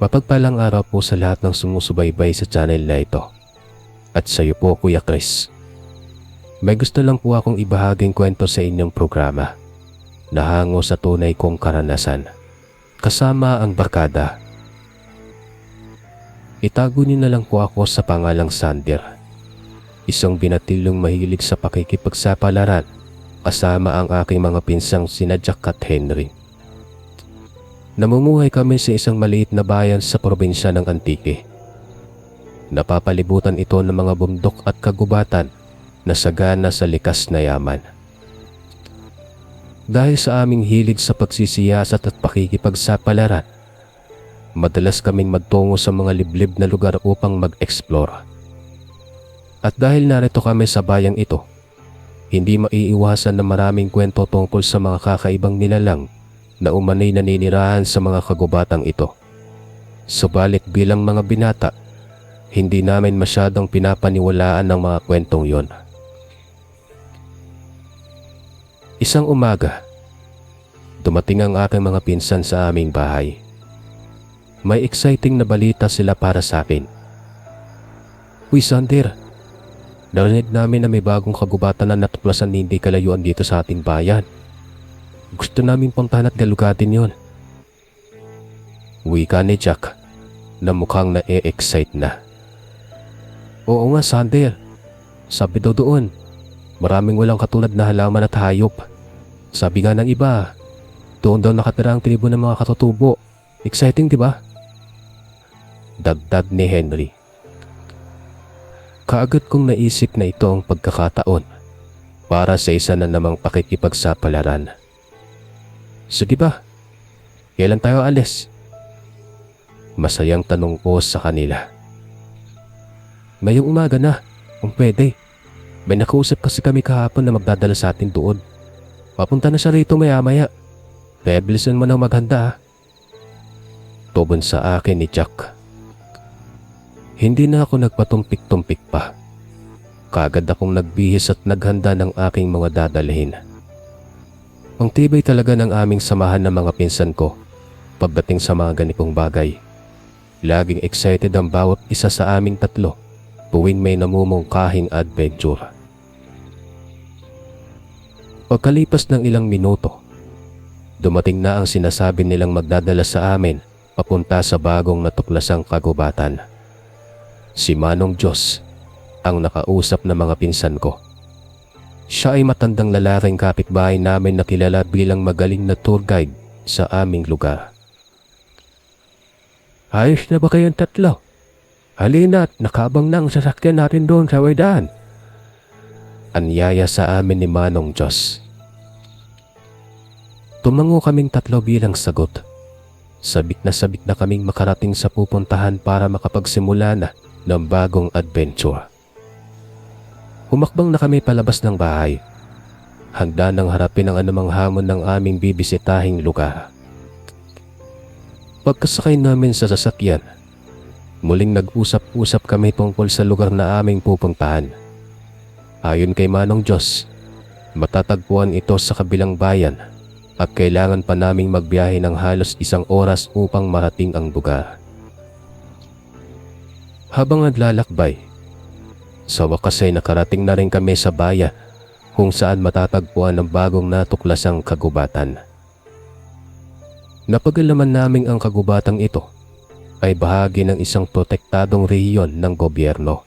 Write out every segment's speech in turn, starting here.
Mapagpalang araw po sa lahat ng sumusubaybay sa channel na ito. At sa iyo po, Kuya Chris. May gusto lang po akong ibahaging kwento sa inyong programa na hango sa tunay kong karanasan, kasama ang barkada. Itago niyo na lang po ako sa pangalang Sander, isang binatilyong mahilig sa pakikipagsapalaran kasama ang aking mga pinsang sina Jack at Henry. Namumuhay kami sa isang maliit na bayan sa probinsya ng Antique. Napapalibutan ito ng mga bundok at kagubatan na sagana sa likas na yaman. Dahil sa aming hilig sa pagsisiyasat at pakikipagsapalaran, madalas kaming magtungo sa mga liblib na lugar upang mag-explore. At dahil narito kami sa bayang ito, hindi maiiwasan na maraming kwento tungkol sa mga kakaibang nilalang na umanay naninirahan sa mga kagubatang ito. Subalit bilang mga binata, hindi namin masyadong pinapaniwalaan ng mga kwentong yon. Isang umaga, dumating ang aking mga pinsan sa aming bahay. May exciting na balita sila para sa akin. "Uy Sander, narinig namin na may bagong kagubatan na natuklasan hindi kalayuan dito sa ating bayan. Gusto namin puntahan at galugatin yon." Wika ni Jack na mukhang na-e-excite na. "Oo nga Sander, sabi daw doon, maraming walang katulad na halaman at hayop. Sabi nga ng iba, doon daw nakatira ang tribo ng mga katutubo. Exciting, di ba?" Dagdag ni Henry. Kaagad kong naisip na ito ang pagkakataon para sa isa na namang pakikipagsapalaran. "Sige ba? Kailan tayo alis?" Masayang tanong ko sa kanila. "Ngayong umaga na, kung pwede. May nakausap kasi kami kahapon na magdadala sa atin doon. Papunta na siya rito maya-maya. Kaya bilisan mo na maghanda ha." Tubon sa akin ni Jack. Hindi na ako nagpatumpik-tumpik pa. Kaagad akong nagbihis at naghanda ng aking mga dadalhin. Ang tibay talaga ng aming samahan ng mga pinsan ko pagdating sa mga ganitong bagay. Laging excited ang bawat isa sa aming tatlo tuwing may namumungkahing adventure. Pagkalipas ng ilang minuto, dumating na ang sinasabi nilang magdadala sa amin papunta sa bagong natuklasang kagubatan. Si Manong Diyos ang nakausap ng mga pinsan ko. Siya ay matandang lalaking kapitbahay namin na kilala bilang magaling na tour guide sa aming lugar. "Ayos na ba kayong tatlo? Halina at nakabang na ang sasakyan natin doon sa waydaan." Anyaya sa amin ni Manong Diyos. Tumango kaming tatlo bilang sagot. Sabik na kaming makarating sa pupuntahan para makapagsimula na ng bagong adventure. Humakbang na kami palabas ng bahay, handa nang harapin ang anumang hamon ng aming bibisitahing lugar. Pagkasakay namin sa sasakyan, muling nag-usap-usap kami tungkol sa lugar na aming pupuntahan. Ayon kay Manong Diyos, matatagpuan ito sa kabilang bayan at kailangan pa naming magbiyahe ng halos 1 oras upang marating ang lugar. Habang naglalakbay, sa wakas ay nakarating na rin kami sa bayan kung saan matatagpuan ang bagong natuklasang kagubatan. Napagalaman naming ang kagubatang ito ay bahagi ng isang protektadong rehiyon ng gobyerno.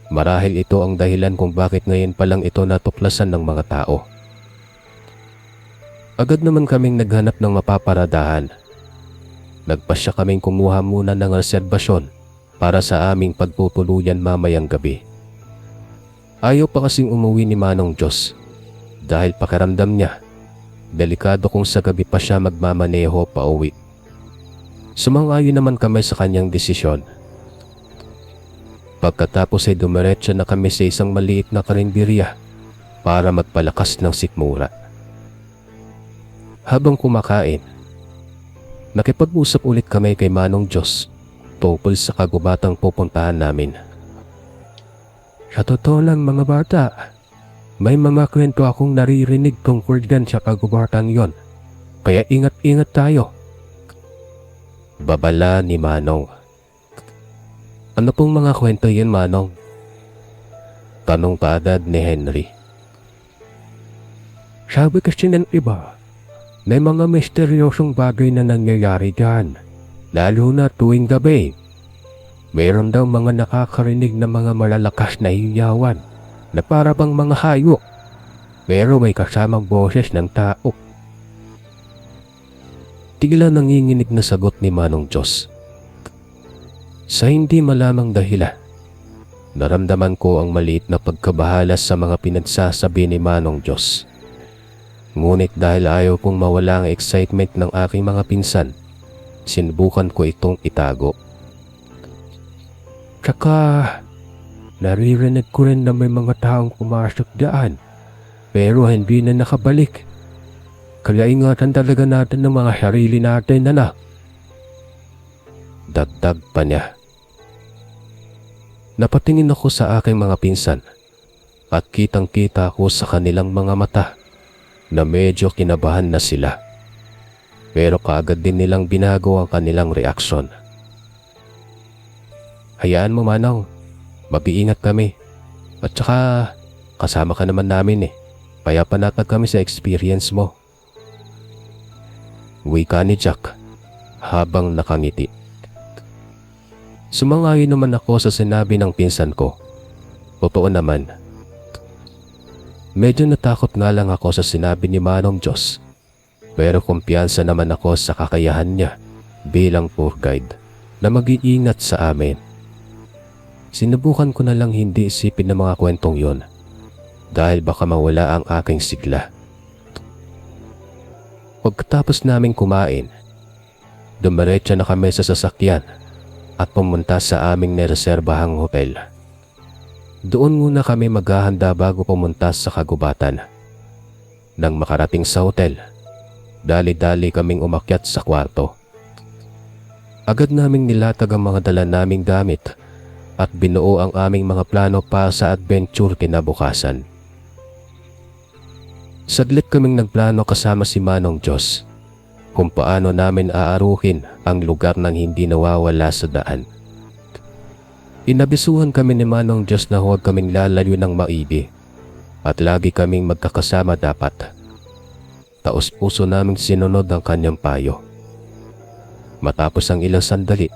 Marahil ito ang dahilan kung bakit ngayon pa lang ito natuklasan ng mga tao. Agad naman kaming naghanap ng mapaparadahan. Nagpasya kaming kumuha muna ng reserbasyon para sa aming pagpupuluyan mamayang gabi. Ayaw pa kasing umuwi ni Manong Diyos dahil pakiramdam niya, delikado kung sa gabi pa siya magmamaneho pa uwi. Sumang-ayon naman kami sa kanyang desisyon. Pagkatapos ay dumiretso na kami sa isang maliit na karinderya para magpalakas ng sikmura. Habang kumakain, nakipag-usap ulit kami kay Manong Diyos tungkol sa kagubatang pupuntahan namin. "Sa totoo lang mga bata, may mga kwento akong naririnig tungkol dyan sa kagubatang yon. Kaya ingat-ingat tayo." Babala ni Manong. Ano pong mga kwento yun, Manong? Tanong kaagad ni Henry. Sabi kasi ng iba, may mga misteryosong bagay na nangyayari dyan, lalo na tuwing gabi. Mayroon daw mga nakakarinig na mga malalakas na hiyawan na para bang mga hayop, pero may kasamang boses ng tao. Tila nanginginig na sagot ni Manong Diyos. Sa hindi malamang dahilan, naramdaman ko ang maliit na pagkabahala sa mga pinagsasabi ni Manong Diyos. Ngunit dahil ayaw kong mawala ang excitement ng aking mga pinsan, sinubukan ko itong itago. Tsaka, naririnig ko rin na may mga taong pumasok daan, pero hindi na nakabalik. Kaya ingatan talaga natin ng mga sarili natin, anak. Dagdag pa niya. Napatingin ako sa aking mga pinsan at kitang-kita ko sa kanilang mga mata na medyo kinabahan na sila. Pero kaagad din nilang binago ang kanilang reaksyon. Hayaan mo, Manong. Mag-iingat kami. At saka kasama ka naman namin eh. Kaya panatag kami sa experience mo. Wika ni Jack habang nakangiti. Sumangayon naman ako sa sinabi ng pinsan ko. Totoo naman. Medyo natakot nga lang ako sa sinabi ni Manong Diyos, pero kumpiyansa naman ako sa kakayahan niya bilang tour guide na mag-iingat sa amin. Sinubukan ko na lang hindi isipin ng mga kwentong yon dahil baka mawala ang aking sigla. Pagkatapos naming kumain, dumiretso na kami sa sasakyan at pumunta sa aming nireserbahang hotel. Doon muna kami maghahanda bago pumunta sa kagubatan. Nang makarating sa hotel, dali-dali kaming umakyat sa kwarto. Agad naming nilatag ang mga dala naming gamit at binuo ang aming mga plano para sa adventure kinabukasan. Saglit kaming nagplano kasama si Manong Diyos kung paano namin aaruhin ang lugar nang hindi nawawala sa daan. Inabisuhan kami ni Manong Diyos na huwag kaming lalayo ng maigi at lagi kaming magkakasama dapat. Taos-puso naming sinunod ang kanyang payo. Matapos ang ilang sandali,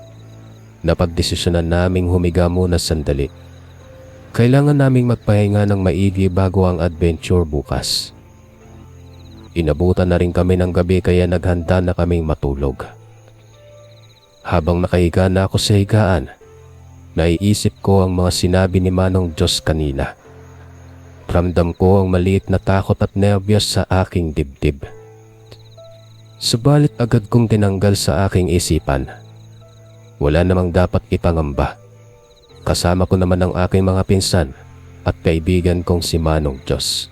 napagdesisyonan naming humiga muna sandali. Kailangan naming magpahinga ng maigi bago ang adventure bukas. Inabutan na rin kami ng gabi kaya naghanda na kaming matulog. Habang nakahiga na ako sa higaan, naiisip ko ang mga sinabi ni Manong Diyos kanina. Ramdam ko ang maliit na takot at nervyos sa aking dibdib. Subalit agad kong tinanggal sa aking isipan. Wala namang dapat ipangamba. Kasama ko naman ang aking mga pinsan at kaibigan kong si Manong Diyos.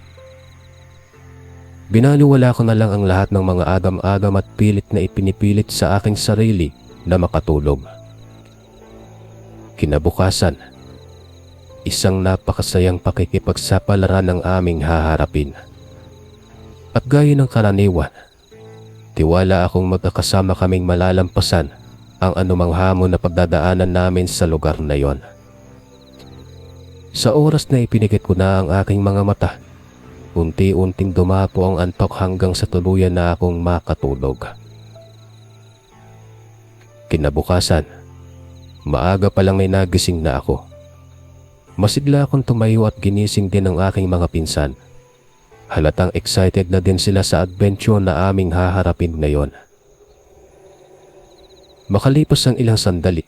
Binaliwala ko na lang ang lahat ng mga agam-agam at pilit na ipinipilit sa aking sarili na makatulog. Kinabukasan, isang napakasayang pakikipagsapalaran ang aming haharapin. At gaya ng karaniwan, tiwala akong magkakasama kaming malalampasan ang anumang hamon na pagdadaanan namin sa lugar na yon. Sa oras na ipinigit ko na ang aking mga mata, unti-unting dumapo ang antok hanggang sa tuluyan na akong makatulog. Kinabukasan, maaga pa lang ay nagising na ako. Masigla akong tumayo at ginising din ang aking mga pinsan. Halatang excited na din sila sa adventure na aming haharapin ngayon. Makalipas ang ilang sandali,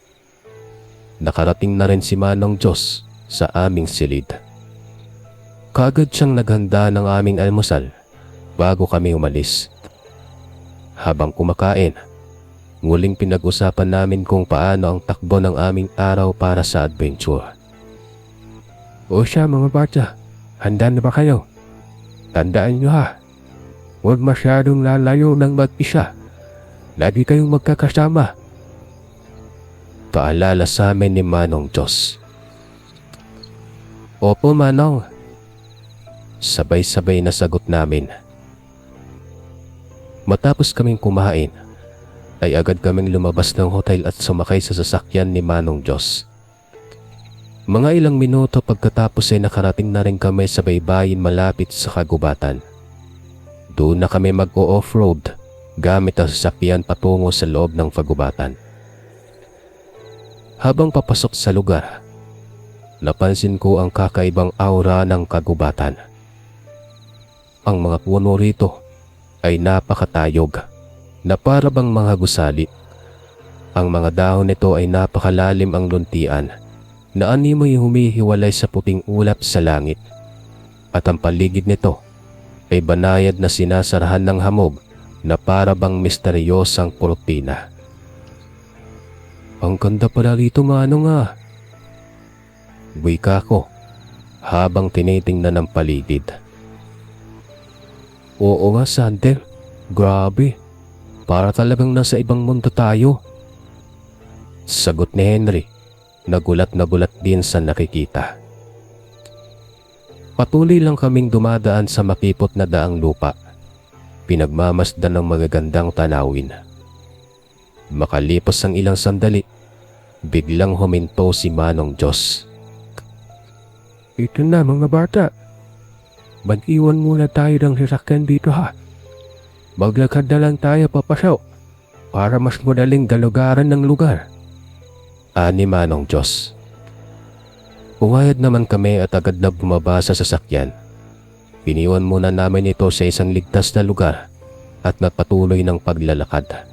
nakarating na rin si Manong Diyos sa aming silid. Kaagad siyang naghanda ng aming almusal bago kami umalis. Habang kumakain, muling pinag-usapan namin kung paano ang takbo ng aming araw para sa adventure. O siya mga bata, handa na ba kayo? Tandaan nyo ha, huwag masyadong lalayo ng mag-isa. Lagi kayong magkakasama. Paalala sa amin ni Manong Diyos. Opo, Manong. Sabay-sabay na sagot namin. Matapos kaming kumain, ay agad kaming lumabas ng hotel at sumakay sa sasakyan ni Manong Diyos. Mga ilang minuto pagkatapos ay nakarating na rin kami sa baybayin malapit sa kagubatan. Doon na kami mag-o-offroad gamit ang sasakyan patungo sa loob ng kagubatan. Habang papasok sa lugar, napansin ko ang kakaibang aura ng kagubatan. Ang mga puno rito ay napakatayog na para bang mga gusali. Ang mga dahon nito ay napakalalim ang luntian na animoy humihiwalay sa puting ulap sa langit, at ang paligid nito ay banayad na sinasarahan ng hamog na para bang misteryosang kurtina. Ang ganda pala rito, Manong ah. Wika ko habang tinitingnan ng paligid. Oo nga, Sander. Grabe. Para talagang nasa ibang mundo tayo. Sagot ni Henry. Nagulat na gulat din sa nakikita. Patuloy lang kaming dumadaan sa makipot na daang lupa. Pinagmamasdan ng magagandang tanawin. Makalipas ang ilang sandali, biglang huminto si Manong Diyos. Ito na mga bata. Mag-iwan muna tayo ng sasakyan dito ha. Maglakad na lang tayo papasaw para mas madaling galugaran ng lugar. Ani Manong Diyos. Umayad naman kami at agad na bumaba sa sasakyan. Iniwan muna namin ito sa isang ligtas na lugar at napatuloy ng paglalakad.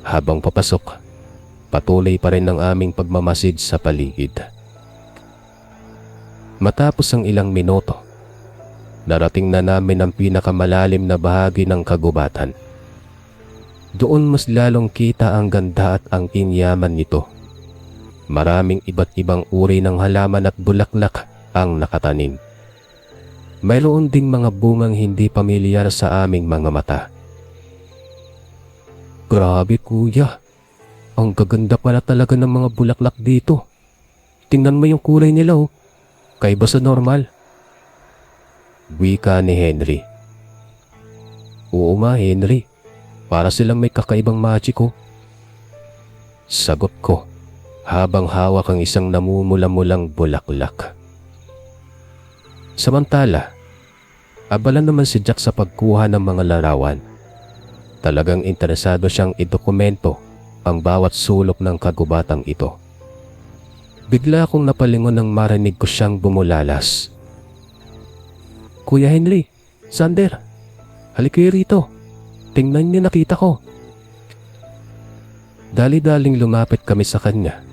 Habang papasok, patuloy pa rin ang aming pagmamasid sa paligid. Matapos ang ilang minuto, narating na namin ang pinakamalalim na bahagi ng kagubatan. Doon mas lalong kita ang ganda at ang kinyaman nito. Maraming iba't ibang uri ng halaman at bulaklak ang nakatanim. Mayroon ding mga bungang hindi pamilyar sa aming mga mata. Grabe kuya, ang gaganda pala talaga ng mga bulaklak dito. Tingnan mo yung kulay nila oh, kaiba sa normal. Wika ni Henry. Oo nga Henry, para silang may kakaibang magic oh. Sagot ko habang hawak ang isang namumula-mulang bulaklak. Samantala, abala naman si Jack sa pagkuha ng mga larawan. Talagang interesado siyang idokumento ang bawat sulok ng kagubatang ito. Bigla akong napalingon nang marinig ko siyang bumulalas. Kuya Henry, Sander, halika kayo rito. Tingnan niyo nakita ko. Dali-daling lumapit kami sa kanya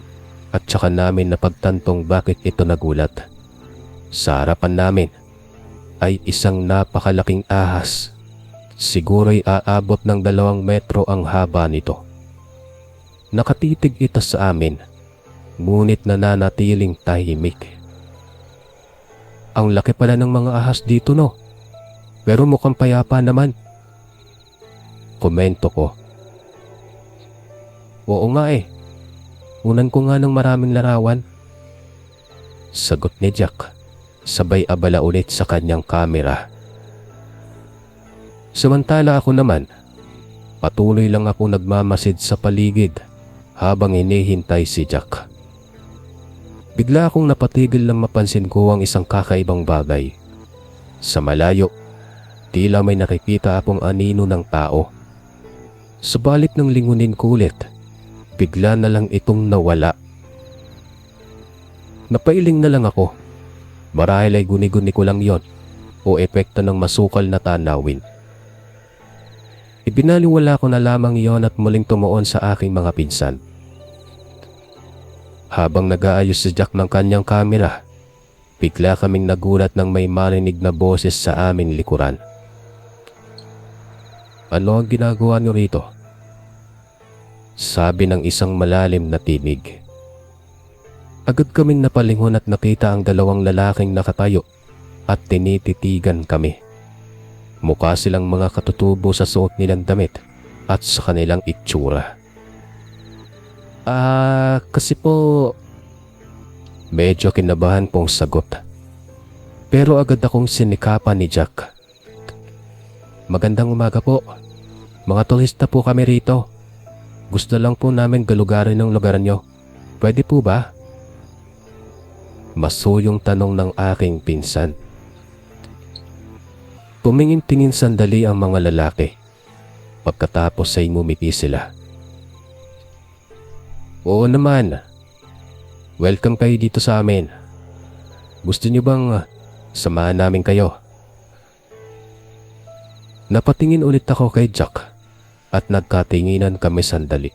at saka namin napagtantong bakit ito nagulat. Sa harapan namin ay isang napakalaking ahas. Siguro'y aabot ng 2 metro ang haba nito. Nakatitig ito sa amin, ngunit nananatiling tahimik. Ang laki pala ng mga ahas dito no, pero mukhang payapa naman. Komento ko. Oo nga eh, unan ko nga ng maraming larawan. Sagot ni Jack, sabay abala ulit sa kanyang kamera. Samantala ako naman, patuloy lang ako nagmamasid sa paligid habang hinihintay si Jack. Bigla akong napatigil nang mapansin ko ang isang kakaibang bagay. Sa malayo, tila may nakikita akong anino ng tao. Subalit nang lingunin ko ulit, bigla na lang itong nawala. Napailing na lang ako. Marahil ay guni-guni ko lang yon o epekto ng masukal na tanawin. Ibinaliwala ko na lamang yon at muling tumuon sa aking mga pinsan. Habang nag-aayos si Jack ng kanyang kamera, bigla kaming nagulat nang may marinig na boses sa amin likuran. Ano ang ginagawa niyo rito? Sabi ng isang malalim na tinig. Agad kaming napalingon at nakita ang 2 lalaking nakatayo at tinititigan kami. Mukha silang mga katutubo sa suot nilang damit at sa kanilang itsura. Kasi po... Medyo kinabahan pong sagot. Pero agad akong sinikapan ni Jack. Magandang umaga po. Mga turista po kami rito. Gusto lang po namin galugarin ng lugar nyo. Pwede po ba? Masuyong tanong ng aking pinsan. Tumingin-tingin sandali ang mga lalaki. Pagkatapos ay ngumiti sila. Oo naman. Welcome kayo dito sa amin. Gusto niyo bang samahan namin kayo? Napatingin ulit ako kay Jack at nagkatinginan kami sandali.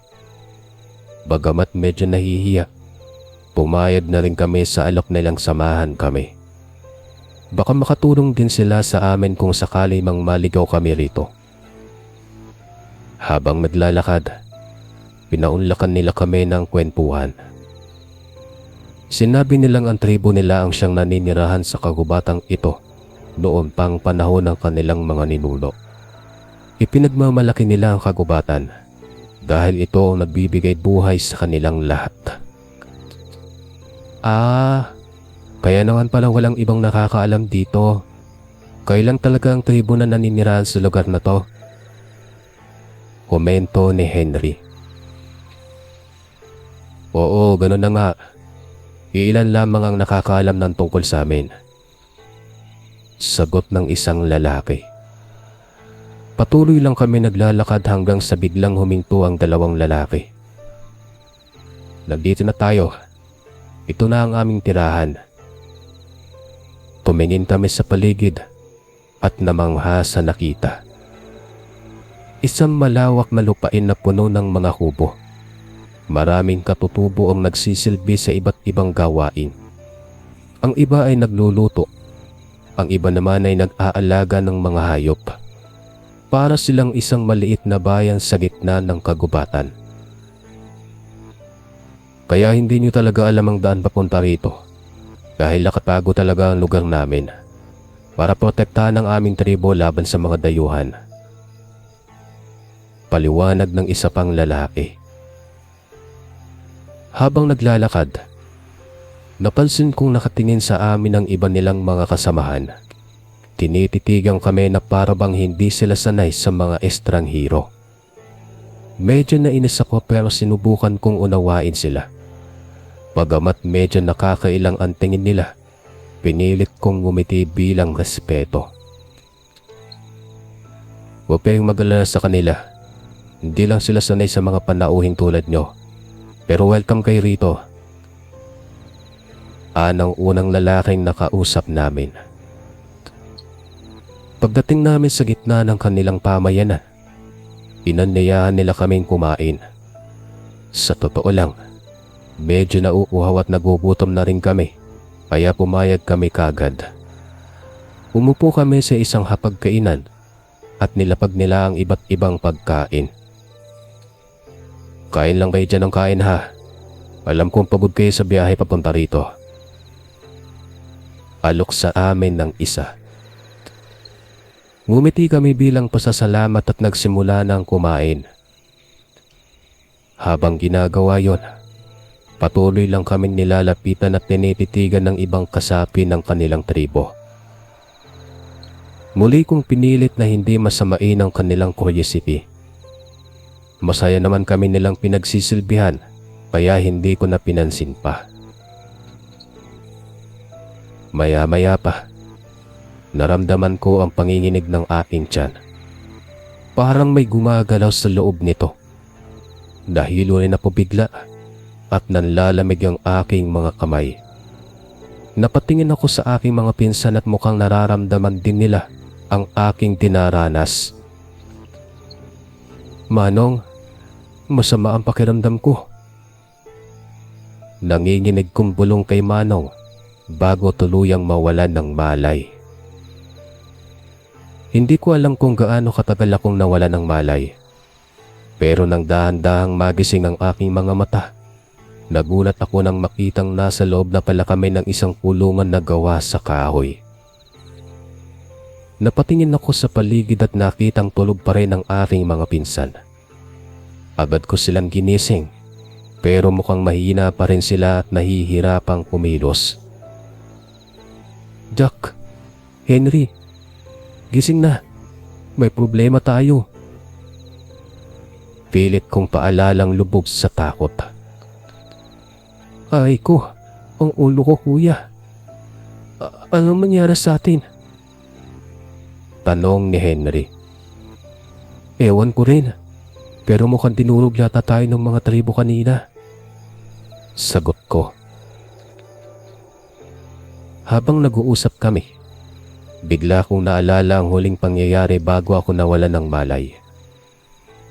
Bagamat medyo nahihiya, pumayag na rin kami sa alok nilang samahan kami. Baka makatulong din sila sa amin kung sakali mang maligaw kami rito. Habang naglalakad, pinaunlakan nila kami ng kwentuhan. Sinabi nilang ang tribo nila ang siyang naninirahan sa kagubatang ito noon pang panahon ng kanilang mga ninuno. Ipinagmamalaki nila ang kagubatan dahil ito ang nagbibigay buhay sa kanilang lahat. Kaya naman pala walang ibang nakakaalam dito. Kailan talaga ang tribo na naninirahan sa lugar na to? Komento ni Henry. Oo, ganun na nga. Iilan lamang ang nakakaalam ng tungkol sa amin. Sagot ng isang lalaki. Patuloy lang kami naglalakad hanggang sa biglang huminto ang dalawang lalaki. Nandito na tayo. Ito na ang aming tirahan. Tumingin kami sa paligid at namangha sa nakita. Isang malawak na lupain na puno ng mga kubo. Maraming katutubo ang nagsisilbi sa iba't ibang gawain. Ang iba ay nagluluto. Ang iba naman ay nag-aalaga ng mga hayop. Para silang isang maliit na bayan sa gitna ng kagubatan. Kaya hindi nyo talaga alam ang daan papunta rito. Dahil nakatago talaga ang lugar namin para protektahan ang aming tribo laban sa mga dayuhan. Paliwanag ng isa pang lalaki. Habang naglalakad, napansin kong nakatingin sa amin ang iba nilang mga kasamahan. Tinititigan kami na parabang hindi sila sanay sa mga estranghero. Medyo nainis ako pero sinubukan kong unawain sila. Bagamat medyo nakakailang ang tingin nila, pinilit kong ngumiti bilang respeto. Huwag kayong mag-alala sa kanila. Hindi lang sila sanay sa mga panauhing tulad nyo. Pero welcome kayo rito. Anang unang lalaking nakausap namin. Pagdating namin sa gitna ng kanilang pamayanan, inanyayahan nila kaming kumain. Sa totoo lang, medyo nauuhaw at nagugutom na rin kami, kaya pumayag kami kagad. Umupo kami sa isang hapagkainan at nilapag nila ang iba't ibang pagkain. Kain lang kayo dyan ng kain ha. Alam kong pagod kayo sa biyahe papunta rito. Alok sa amin ng isa. Ngumiti kami bilang pasasalamat at nagsimula ng kumain. Habang ginagawa yon, patuloy lang kami nilalapitan at tinititigan ng ibang kasapi ng kanilang tribo. Muli kong pinilit na hindi masamain ang kanilang curiosity. Masaya naman kami nilang pinagsisilbihan, kaya hindi ko na pinansin pa. Maya-maya pa, naramdaman ko ang panginginig ng aking tiyan. Parang may gumagalaw sa loob nito. Nahilo rin ako bigla at nanlalamig ang aking mga kamay. Napatingin ako sa aking mga pinsan at mukhang nararamdaman din nila ang aking dinaranas. Manong, masama ang pakiramdam ko. Nanginginig kong bulong kay Manong bago tuluyang mawalan ng malay. Hindi ko alam kung gaano katagal akong nawala ng malay. Pero nang dahan-dahang magising ang aking mga mata, nagulat ako nang makitang nasa loob na pala kami ng isang kulungan na gawa sa kahoy. Napatingin ako sa paligid at nakitang tulog pa rin ang aking mga pinsan. Agad ko silang ginising, pero mukhang mahina pa rin sila at nahihirapang kumilos. Jack, Henry, gising na. May problema tayo. Pilit kong paalalang lubog sa takot. Ay ko, ang ulo ko kuya. Anong mangyari sa atin? Tanong ni Henry. Ewan ko rin, pero mukhang dinurog yata tayo ng mga tribo kanina. Sagot ko. Habang nag-uusap kami, bigla kong naalala ang huling pangyayari bago ako nawala ng malay.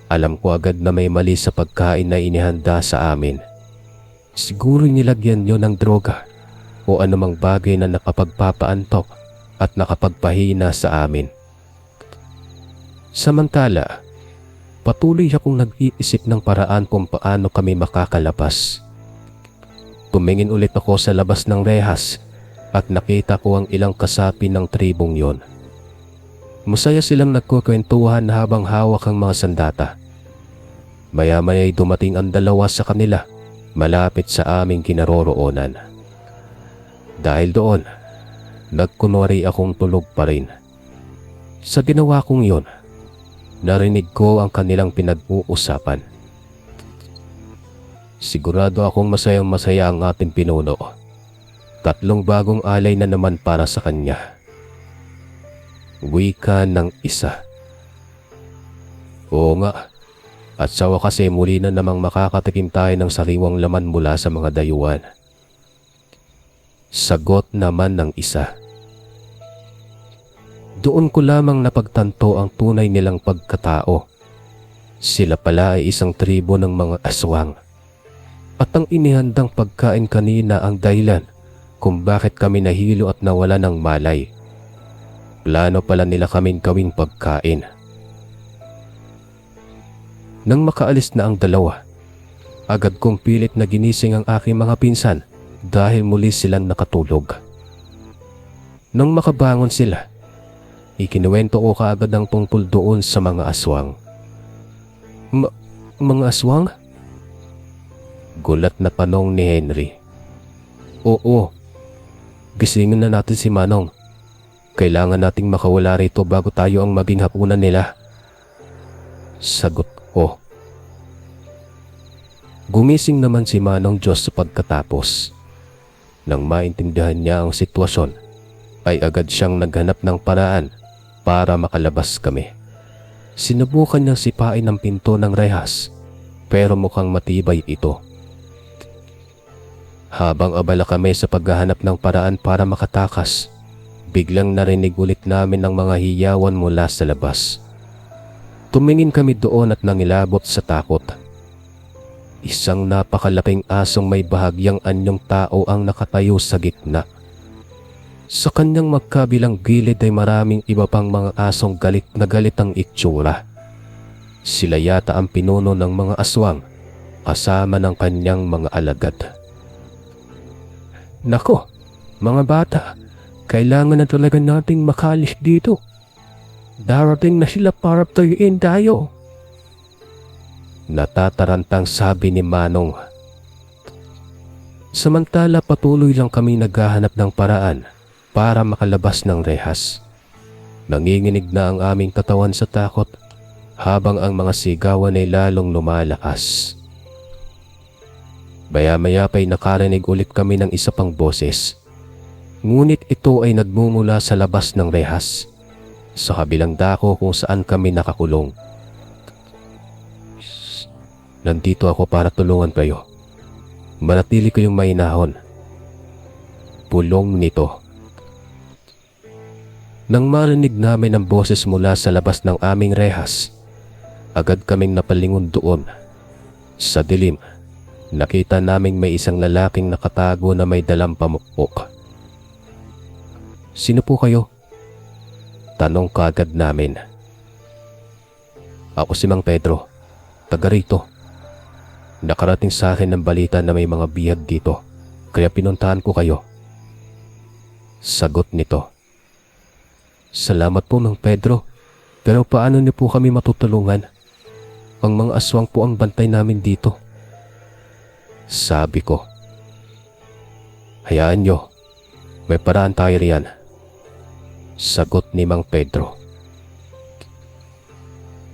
Alam ko agad na may mali sa pagkain na inihanda sa amin. Siguro nilagyan niyo ng droga o anumang bagay na nakapagpapaantok at nakapagpahina sa amin. Samantala, patuloy akong nag-iisip ng paraan kung paano kami makakalabas. Tumingin ulit ako sa labas ng rehas at nakita ko ang ilang kasapi ng tribong yon. Masaya silang nagkukwentuhan habang hawak ang mga sandata. Maya-maya'y dumating ang dalawa sa kanila malapit sa aming kinaroroonan. Dahil doon, nagkunwari akong tulog pa rin. Sa ginawa kong yon, narinig ko ang kanilang pinag-uusapan. Sigurado akong masayang-masaya ang ating pinuno. 3 bagong alay na naman para sa kanya. Wika ng isa. Oo nga, at sa wakas muli na namang makakatikim tayo ng sariwang laman mula sa mga dayuhan. Sagot naman ng isa. Doon ko lamang napagtanto ang tunay nilang pagkatao. Sila pala ay isang tribo ng mga aswang. At ang inihandang pagkain kanina ang dahilan kung bakit kami nahilo at nawala ng malay. Plano pala nila kaming gawing pagkain. Nang makaalis na ang dalawa, agad kong pilit na ginising ang aking mga pinsan dahil muli silang nakatulog. Nang makabangon sila, ikinuwento ko kaagad ang tungkol doon sa mga aswang. Mga aswang? Gulat na tanong ni Henry. Oo, gisingin na natin si Manong. Kailangan nating makawala rito bago tayo ang maging hapunan nila. Sagot ko. Gumising naman si Manong Diyos sa pagkatapos. Nang maintindihan niya ang sitwasyon, ay agad siyang naghanap ng paraan para makalabas kami. Sinubukan niyang sipain ang pinto ng rehas, pero mukhang matibay ito. Habang abala kami sa paghahanap ng paraan para makatakas, biglang narinig ulit namin ang mga hiyawan mula sa labas. Tumingin kami doon at nangilabot sa takot. Isang napakalaking asong may bahagyang anyong tao ang nakatayo sa gitna. Sa kanyang magkabilang gilid ay maraming iba pang mga asong galit na galit ang itsura. Sila yata ang pinuno ng mga aswang kasama ng kanyang mga alagad. Nako, mga bata, kailangan na talaga nating makalis dito. Darating na sila para tayuin tayo. Natatarantang sabi ni Manong. Samantala patuloy lang kami naghahanap ng paraan para makalabas ng rehas. Nanginginig na ang aming katawan sa takot habang ang mga sigawan ay lalong lumalakas. Maya-maya pa'y nakarinig ulit kami ng isa pang boses. Ngunit ito ay nagmumula sa labas ng rehas, sa kabilang dako kung saan kami nakakulong. Nandito ako para tulungan kayo. Manatili kayong mainahon. Pulong nito. Nang marinig namin ang boses mula sa labas ng aming rehas, agad kaming napalingon doon. Sa dilim, nakita naming may isang lalaking nakatago na may dalang pamukpok. Sino po kayo? Tanong kaagad namin. Ako si Mang Pedro, taga rito. Nakarating sa akin ng balita na may mga bihag dito, kaya pinuntahan ko kayo. Sagot nito. Salamat po Mang Pedro, pero paano niyo po kami matutulungan? Ang mga aswang po ang bantay namin dito. Sabi ko. Hayaan nyo, may paraan tayo riyan. Sagot ni Mang Pedro.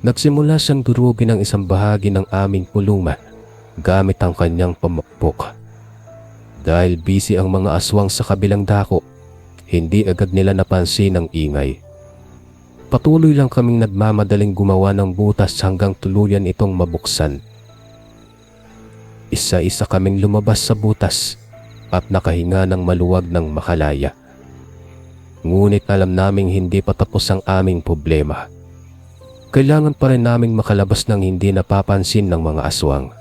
Nagsimula siyang durugin ang isang bahagi ng aming kulungan gamit ang kanyang pamakpok. Dahil busy ang mga aswang sa kabilang dako, hindi agad nila napansin ang ingay. Patuloy lang kaming nagmamadaling gumawa ng butas hanggang tuluyan itong mabuksan. Isa-isa kaming lumabas sa butas at nakahinga ng maluwag ng makalaya. Ngunit alam naming hindi pa tapos ang aming problema. Kailangan pa rin naming makalabas ng hindi napapansin ng mga aswang.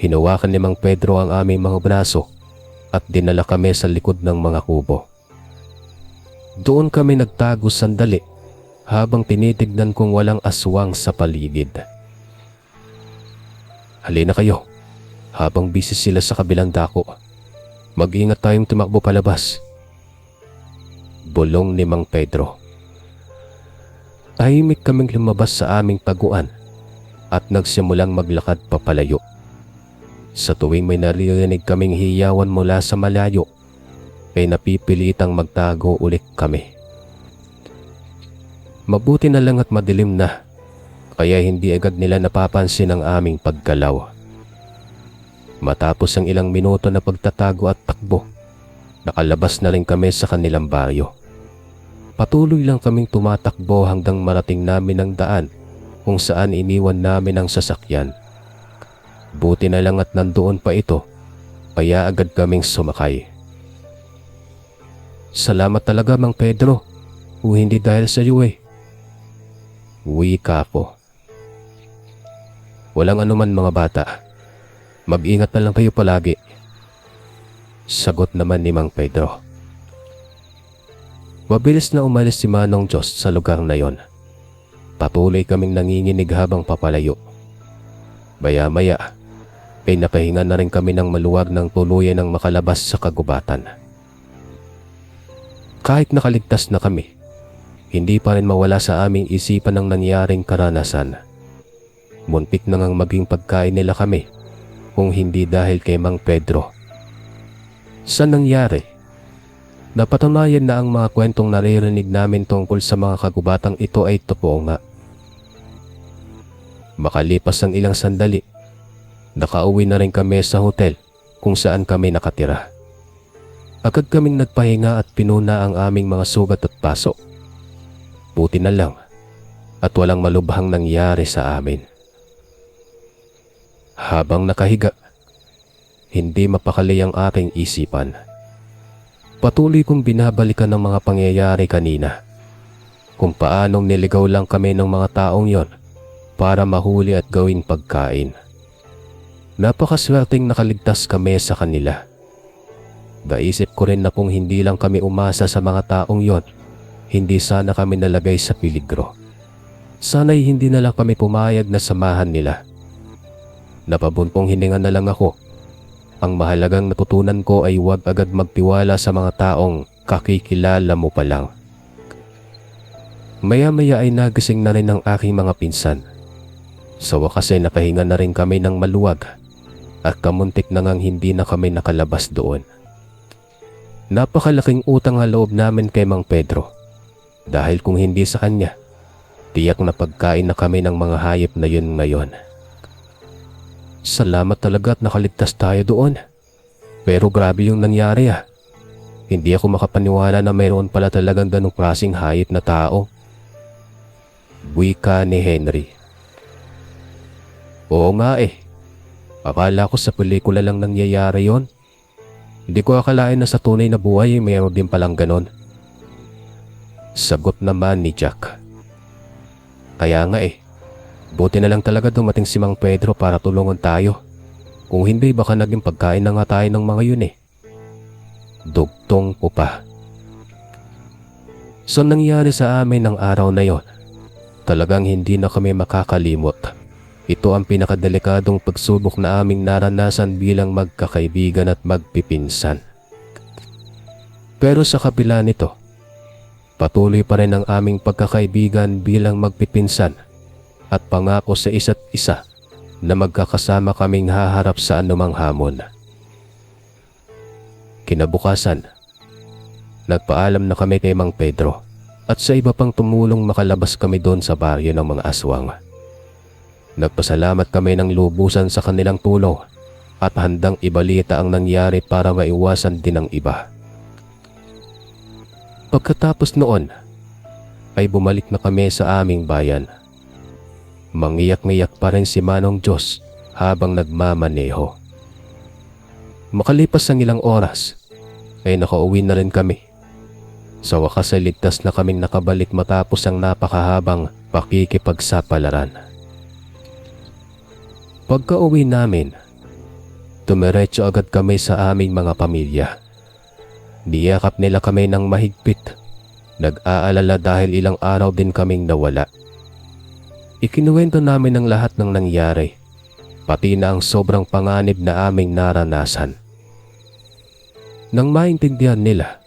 Hinawakan ni Mang Pedro ang aming mga braso at dinala kami sa likod ng mga kubo. Doon kami nagtago sandali habang tinitignan kung walang aswang sa paligid. Halina kayo, habang busy sila sa kabilang dako. Mag-ingat tayong tumakbo palabas. Bulong ni Mang Pedro. Tahimik kaming lumabas sa aming taguan at nagsimulang maglakad papalayo. Sa tuwing may naririnig kaming hiyawan mula sa malayo, ay napipilitang magtago ulit kami. Mabuti na lang at madilim na, kaya hindi agad nila napapansin ang aming paggalaw. Matapos ang ilang minuto na pagtatago at takbo, nakalabas na rin kami sa kanilang baryo. Patuloy lang kaming tumatakbo hanggang marating namin ang daan kung saan iniwan namin ang sasakyan. Buti na lang at nandoon pa ito, kaya agad kaming sumakay. Salamat talaga, Mang Pedro, kung hindi dahil sa iyo Wika ko. Walang anuman mga bata. Mag-ingat na lang kayo palagi. Sagot naman ni Mang Pedro. Mabilis na umalis si Manong Diyos sa lugar na yon. Patuloy kaming nanginginig habang papalayo. Maya-maya, ay nakahinga na rin kami ng maluwag ng tuluyan ng makalabas sa kagubatan. Kahit nakaligtas na kami, hindi pa rin mawala sa aming isipan ang nangyaring karanasan. Muntik na ngang maging pagkain nila kami kung hindi dahil kay Mang Pedro. Sa nangyari, napatunayan na ang mga kwentong naririnig namin tungkol sa mga kagubatang ito ay totoo nga. Makalipas ang ilang sandali, nakauwi na rin kami sa hotel kung saan kami nakatira. Agad kaming nagpahinga at pinuna ang aming mga sugat at paso. Buti na lang at walang malubhang nangyari sa amin. Habang nakahiga, hindi mapakali ang aking isipan. Patuloy kong binabalikan ng mga pangyayari kanina. Kung paanong niligaw lang kami ng mga taong yon para mahuli at gawing pagkain. Napakaswerteng nakaligtas kami sa kanila. Naisip ko rin na kung hindi lang kami umasa sa mga taong yon, hindi sana kami nalagay sa peligro. Sana'y hindi na lang kami pumayag na samahan nila. Napabuntong hininga na lang ako. Ang mahalagang natutunan ko ay huwag agad magtiwala sa mga taong kakikilala mo pa lang. Maya-maya ay nagising na rin ang aking mga pinsan. Sa wakas ay nakahinga na rin kami ng maluwag at kamuntik na ngang hindi na kami nakalabas doon. Napakalaking utang ang loob namin kay Mang Pedro. Dahil kung hindi sa kanya, tiyak na pagkain na kami ng mga hayop na yun ngayon. Salamat talaga at nakaligtas tayo doon. Pero grabe yung nangyari . Hindi ako makapaniwala na mayroon pala talagang ganong klaseng hayop na tao. Wika ni Henry. Oo nga . Akala ko sa pelikula lang nangyayari yon. Hindi ko akalain na sa tunay na buhay mayroon din palang ganon. Sagot naman ni Jack. Kaya nga buti na lang talaga dumating si Mang Pedro para tulungan tayo. Kung hindi baka naging pagkain na nga tayo ng mga yun . Dugtong ko pa. So nangyari sa amin ng araw na yon, talagang hindi na kami makakalimot. Ito ang pinakadelikadong pagsubok na aming naranasan bilang magkakaibigan at magpipinsan. Pero sa kabila nito, patuloy pa rin ang aming pagkakaibigan bilang magpipinsan at pangako sa isa't isa na magkakasama kaming haharap sa anumang hamon. Kinabukasan, nagpaalam na kami kay Mang Pedro at sa iba pang tumulong makalabas kami doon sa baryo ng mga aswang. Nagpasalamat kami ng lubusan sa kanilang tulong at handang ibalita ang nangyari para maiwasan din ang iba. Pagkatapos noon ay bumalik na kami sa aming bayan. Mangiyak-ngiyak pa rin si Manong Diyos habang nagmamaneho. Makalipas ang ilang oras ay nakauwi na rin kami. Sa wakas ay ligtas na kaming nakabalik matapos ang napakahabang pakikipagsapalaran. Pagka-uwi namin, tumiretso agad kami sa aming mga pamilya. Niyakap nila kami ng mahigpit. Nag-aalala dahil ilang araw din kaming nawala. Ikinuwento namin ang lahat ng nangyari, pati na ang sobrang panganib na aming naranasan. Nang maintindihan nila,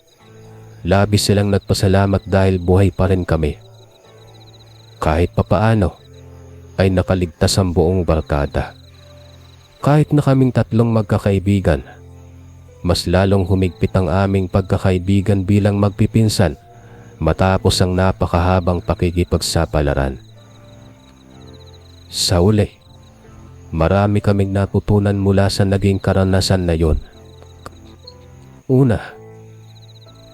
labis silang nagpasalamat dahil buhay pa rin kami. Kahit papaano ay nakaligtas ang buong barkada. Kahit na kaming tatlong magkakaibigan, mas lalong humigpit ang aming pagkakaibigan bilang magpipinsan matapos ang napakahabang pakikipagsapalaran. Sa uli, marami kaming natutunan mula sa naging karanasan na yon. Una,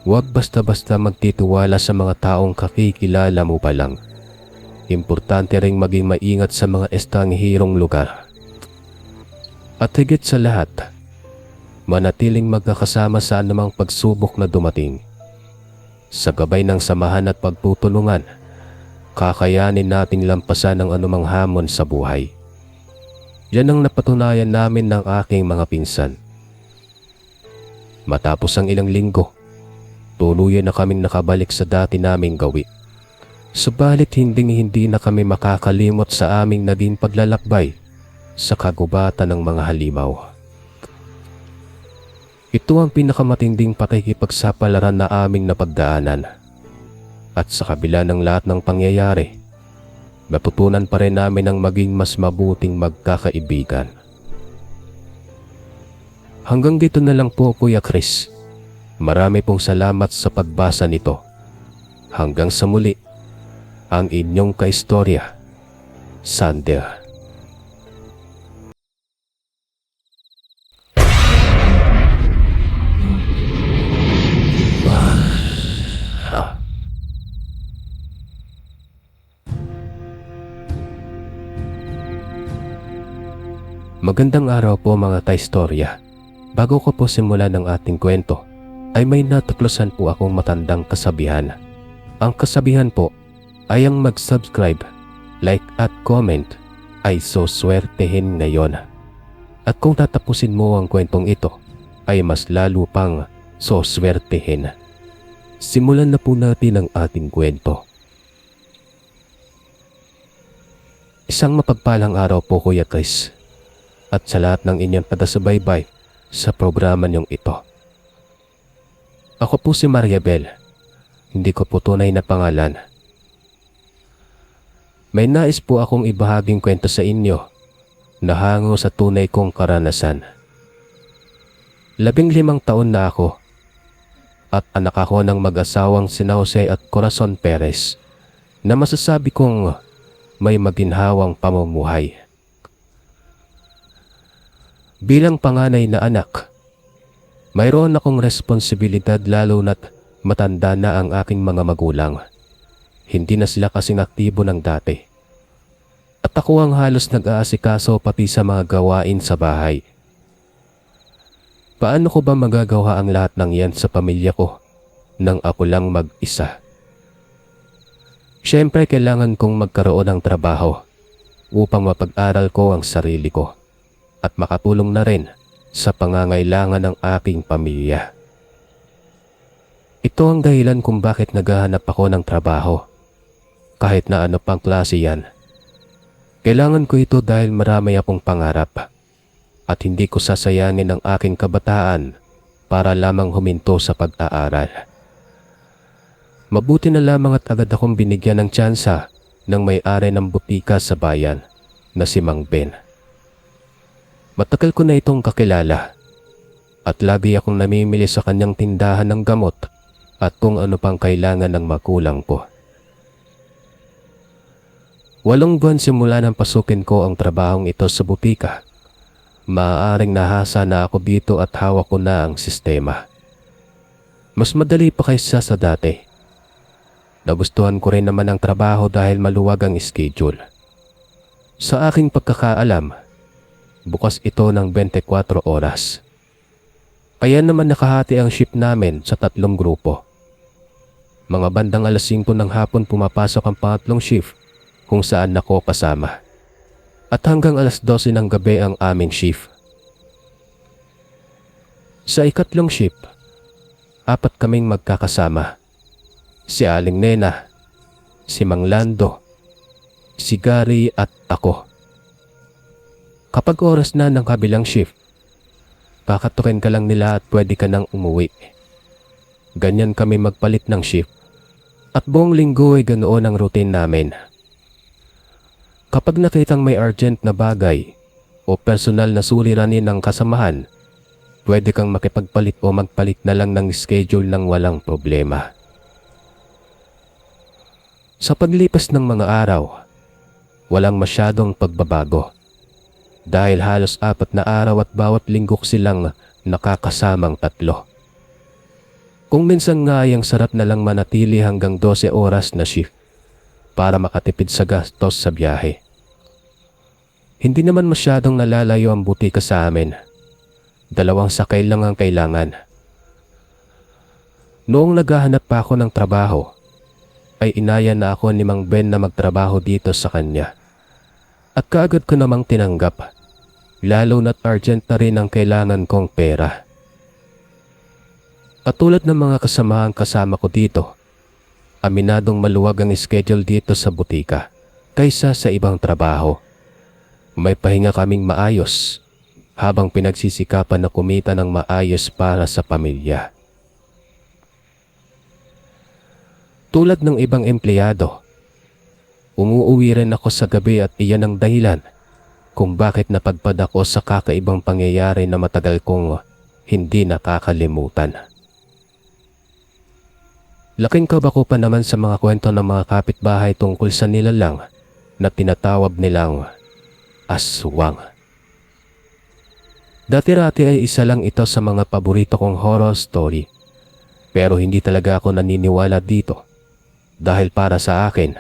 huwag basta-basta magtitiwala sa mga taong kakikilala mo pa lang. Importante ring maging maingat sa mga estranghirong lugar. At higit sa lahat, manatiling magkakasama sa anumang pagsubok na dumating. Sa gabay ng samahan at pagtutulungan, kakayanin nating lampasan ang anumang hamon sa buhay. Yan ang napatunayan namin ng aking mga pinsan. Matapos ang ilang linggo, tuluyan na kaming nakabalik sa dati naming gawi. Subalit hindi na kami makakalimot sa aming naging paglalakbay sa kagubatan ng mga halimaw. Ito ang pinakamatinding pakikipagsapalaran na aming napagdaanan. At sa kabila ng lahat ng pangyayari, natutunan pa rin namin ang maging mas mabuting magkakaibigan. Hanggang dito na lang po, Kuya Chris. Marami pong salamat sa pagbasa nito. Hanggang sa muli, ang inyong kaistorya, Sander. Magandang araw po mga taistorya. Bago ko po simulan ang ating kwento, ay may natuklasan po akong matandang kasabihan. Ang kasabihan po ay ang mag-subscribe, like at comment ay soswertehin ngayon. At kung tatapusin mo ang kwentong ito, ay mas lalo pang soswertehin. Simulan na po natin ang ating kwento. Isang mapagpalang araw po, Kuya Chris, at sa lahat ng inyong taga-subaybay sa programa niyong ito. Ako po si Mariabel. Hindi ko po tunay na pangalan. May nais po akong ibahaging kwento sa inyo na hango sa tunay kong karanasan. 15 taon na ako at anak ako ng mag-asawang sina Jose at Corazon Perez na masasabi kong may maginhawang pamumuhay. Bilang panganay na anak, mayroon akong responsibilidad lalo na't matanda na ang aking mga magulang. Hindi na sila kasing aktibo ng dati. At ako ang halos nag-aasikaso pati sa mga gawain sa bahay. Paano ko ba magagawa ang lahat ng yan sa pamilya ko nang ako lang mag-isa? Siyempre kailangan kong magkaroon ng trabaho upang mapag-aral ko ang sarili ko at makatulong na rin sa pangangailangan ng aking pamilya. Ito ang dahilan kung bakit naghahanap ako ng trabaho. Kahit na ano pang klase yan. Kailangan ko ito dahil marami akong pangarap at hindi ko sasayangin ang aking kabataan para lamang huminto sa pag-aaral. Mabuti na lamang at agad akong binigyan ng tsansa ng may-ari ng butika sa bayan na si Mang Ben. Matagal ko na itong kakilala at lagi akong namimili sa kanyang tindahan ng gamot at kung ano pang kailangan ng magulang ko. 8 buwan simula nang pasukin ko ang trabahong ito sa butika. Maaaring nahasa na ako dito at hawak ko na ang sistema. Mas madali pa kaysa sa dati. Nagustuhan ko rin naman ang trabaho dahil maluwag ang schedule. Sa aking pagkakaalam, bukas ito ng 24 oras. Kaya naman nakahati ang shift namin sa 3 grupo. Mga bandang alas 5 ng hapon pumapasok ang pangatlong shift kung saan ako kasama. At hanggang alas 12 ng gabi ang aming shift. Sa ikatlong shift, 4 kaming magkakasama. Si Aling Nena, si Mang Lando, si Gary at ako. Kapag oras na ng kabilang shift, kakatukin ka lang nila at pwede ka nang umuwi. Ganyan kami magpalit ng shift. At buong linggo ay ganoon ang routine namin. Kapag nakitang may urgent na bagay o personal na suliranin ng kasamahan, pwede kang makipagpalit o magpalit na lang ng schedule ng walang problema. Sa paglipas ng mga araw, walang masyadong pagbabago. Dahil halos 4 na araw at bawat linggo silang nakakasamang 3. Kung minsan nga ay ang sarap na lang manatili hanggang 12 oras na shift para makatipid sa gastos sa biyahe. Hindi naman masyadong nalalayo ang butika sa amin. 2 sakay lang ang kailangan. Noong naghahanap pa ako ng trabaho, ay inaya na ako ni Mang Ben na magtrabaho dito sa kanya. At kaagad ko namang tinanggap, lalo na't urgent na rin ang kailangan kong pera. Katulad ng mga kasamaang kasama ko dito, aminadong maluwag ang schedule dito sa butika kaysa sa ibang trabaho. May pahinga kaming maayos habang pinagsisikapan na kumita ng maayos para sa pamilya. Tulad ng ibang empleyado, umuuwi rin ako sa gabi at iyan ang dahilan kung bakit napadpad ako sa kakaibang pangyayari na matagal kong hindi nakakalimutan. Laking kabako pa naman sa mga kwento ng mga kapitbahay tungkol sa nilalang na tinatawag nilang aswang. Dati-rati ay isa lang ito sa mga paborito kong horror story, pero hindi talaga ako naniniwala dito dahil para sa akin,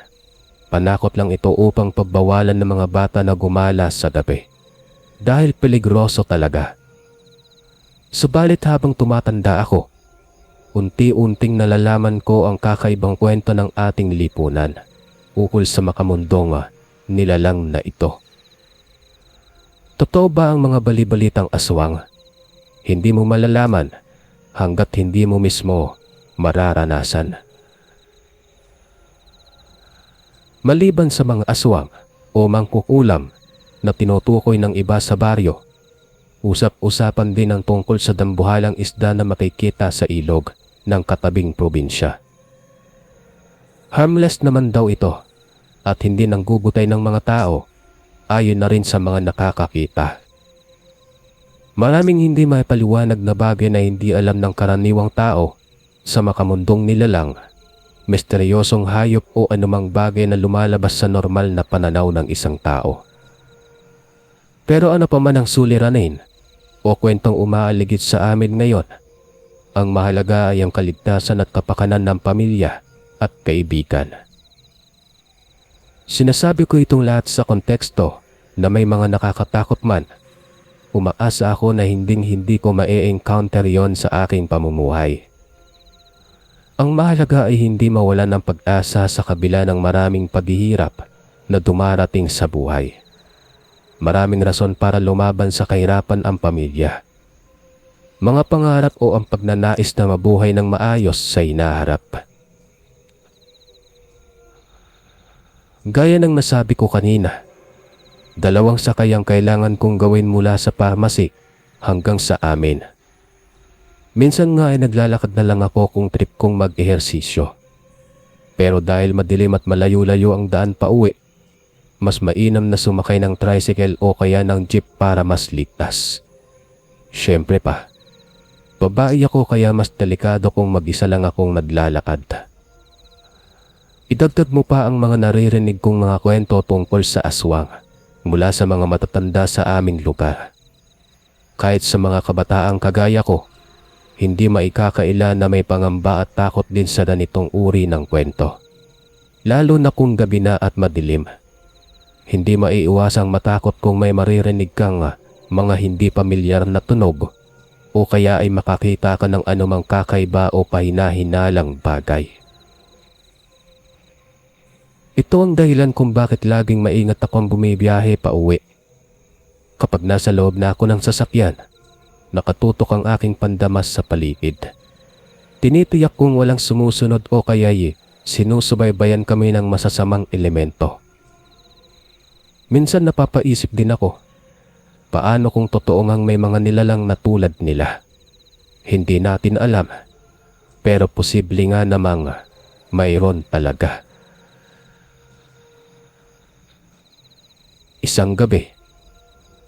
panakot lang ito upang pagbawalan ng mga bata na gumala sa gabi dahil peligroso talaga. Subalit habang tumatanda ako, unti-unting nalalaman ko ang kakaibang kwento ng ating lipunan ukol sa makamundong nilalang na ito. Totoo ba ang mga balibalitang aswang? Hindi mo malalaman hanggat hindi mo mismo mararanasan. Maliban sa mga aswang o mangkukulam na tinutukoy ng iba sa baryo, usap-usapan din ang tungkol sa dambuhalang isda na makikita sa ilog ng katabing probinsya. Harmless naman daw ito at hindi nanggugutay ng mga tao ayon na rin sa mga nakakakita. Maraming hindi maipaliwanag na bagay na hindi alam ng karaniwang tao sa makamundong nilalang, misteryosong hayop o anumang bagay na lumalabas sa normal na pananaw ng isang tao. Pero ano pa man ang suliranin o kwentong umaaligid sa amin ngayon, ang mahalaga ay ang kaligtasan at kapakanan ng pamilya at kaibigan. Sinasabi ko itong lahat sa konteksto na may mga nakakatakot man. Umaasa ako na hindi ko ma-encounter yon sa aking pamumuhay. Ang mahalaga ay hindi mawalan ng pag-asa sa kabila ng maraming paghihirap na dumarating sa buhay. Maraming rason para lumaban sa kahirapan ang pamilya. Mga pangarap o ang pagnanais na mabuhay ng maayos sa hinaharap. Gaya ng nasabi ko kanina, 2 sakay ang kailangan kong gawin mula sa pharmacy hanggang sa amin. Minsan nga ay naglalakad na lang ako kung trip kong mag-ehersisyo. Pero dahil madilim at malayo-layo ang daan pa uwi, mas mainam na sumakay ng tricycle o kaya ng jeep para mas ligtas. Siyempre pa, babae ako kaya mas delikado kung mag-isa lang akong naglalakad. Idagdag mo pa ang mga naririnig kong mga kwento tungkol sa aswang mula sa mga matatanda sa aming lugar. Kahit sa mga kabataang kagaya ko, hindi maikakaila na may pangamba at takot din sa ganitong uri ng kwento. Lalo na kung gabi na at madilim. Hindi maiiwasang matakot kung may maririnig kang mga hindi pamilyar na tunog o kaya ay makakita ka ng anumang kakaiba o pahina-hinalang bagay. Ito ang dahilan kung bakit laging maingat akong bumibiyahe pa uwi. Kapag nasa loob na ako ng sasakyan, nakatutok ang aking pandamas sa paligid. Tinitiyak kong walang sumusunod o kaya'y sinusubaybayan kami ng masasamang elemento. Minsan napapaisip din ako, paano kung totoo ngang may mga nilalang na tulad nila? Hindi natin alam, pero posible nga namang mayroon talaga. Isang gabi,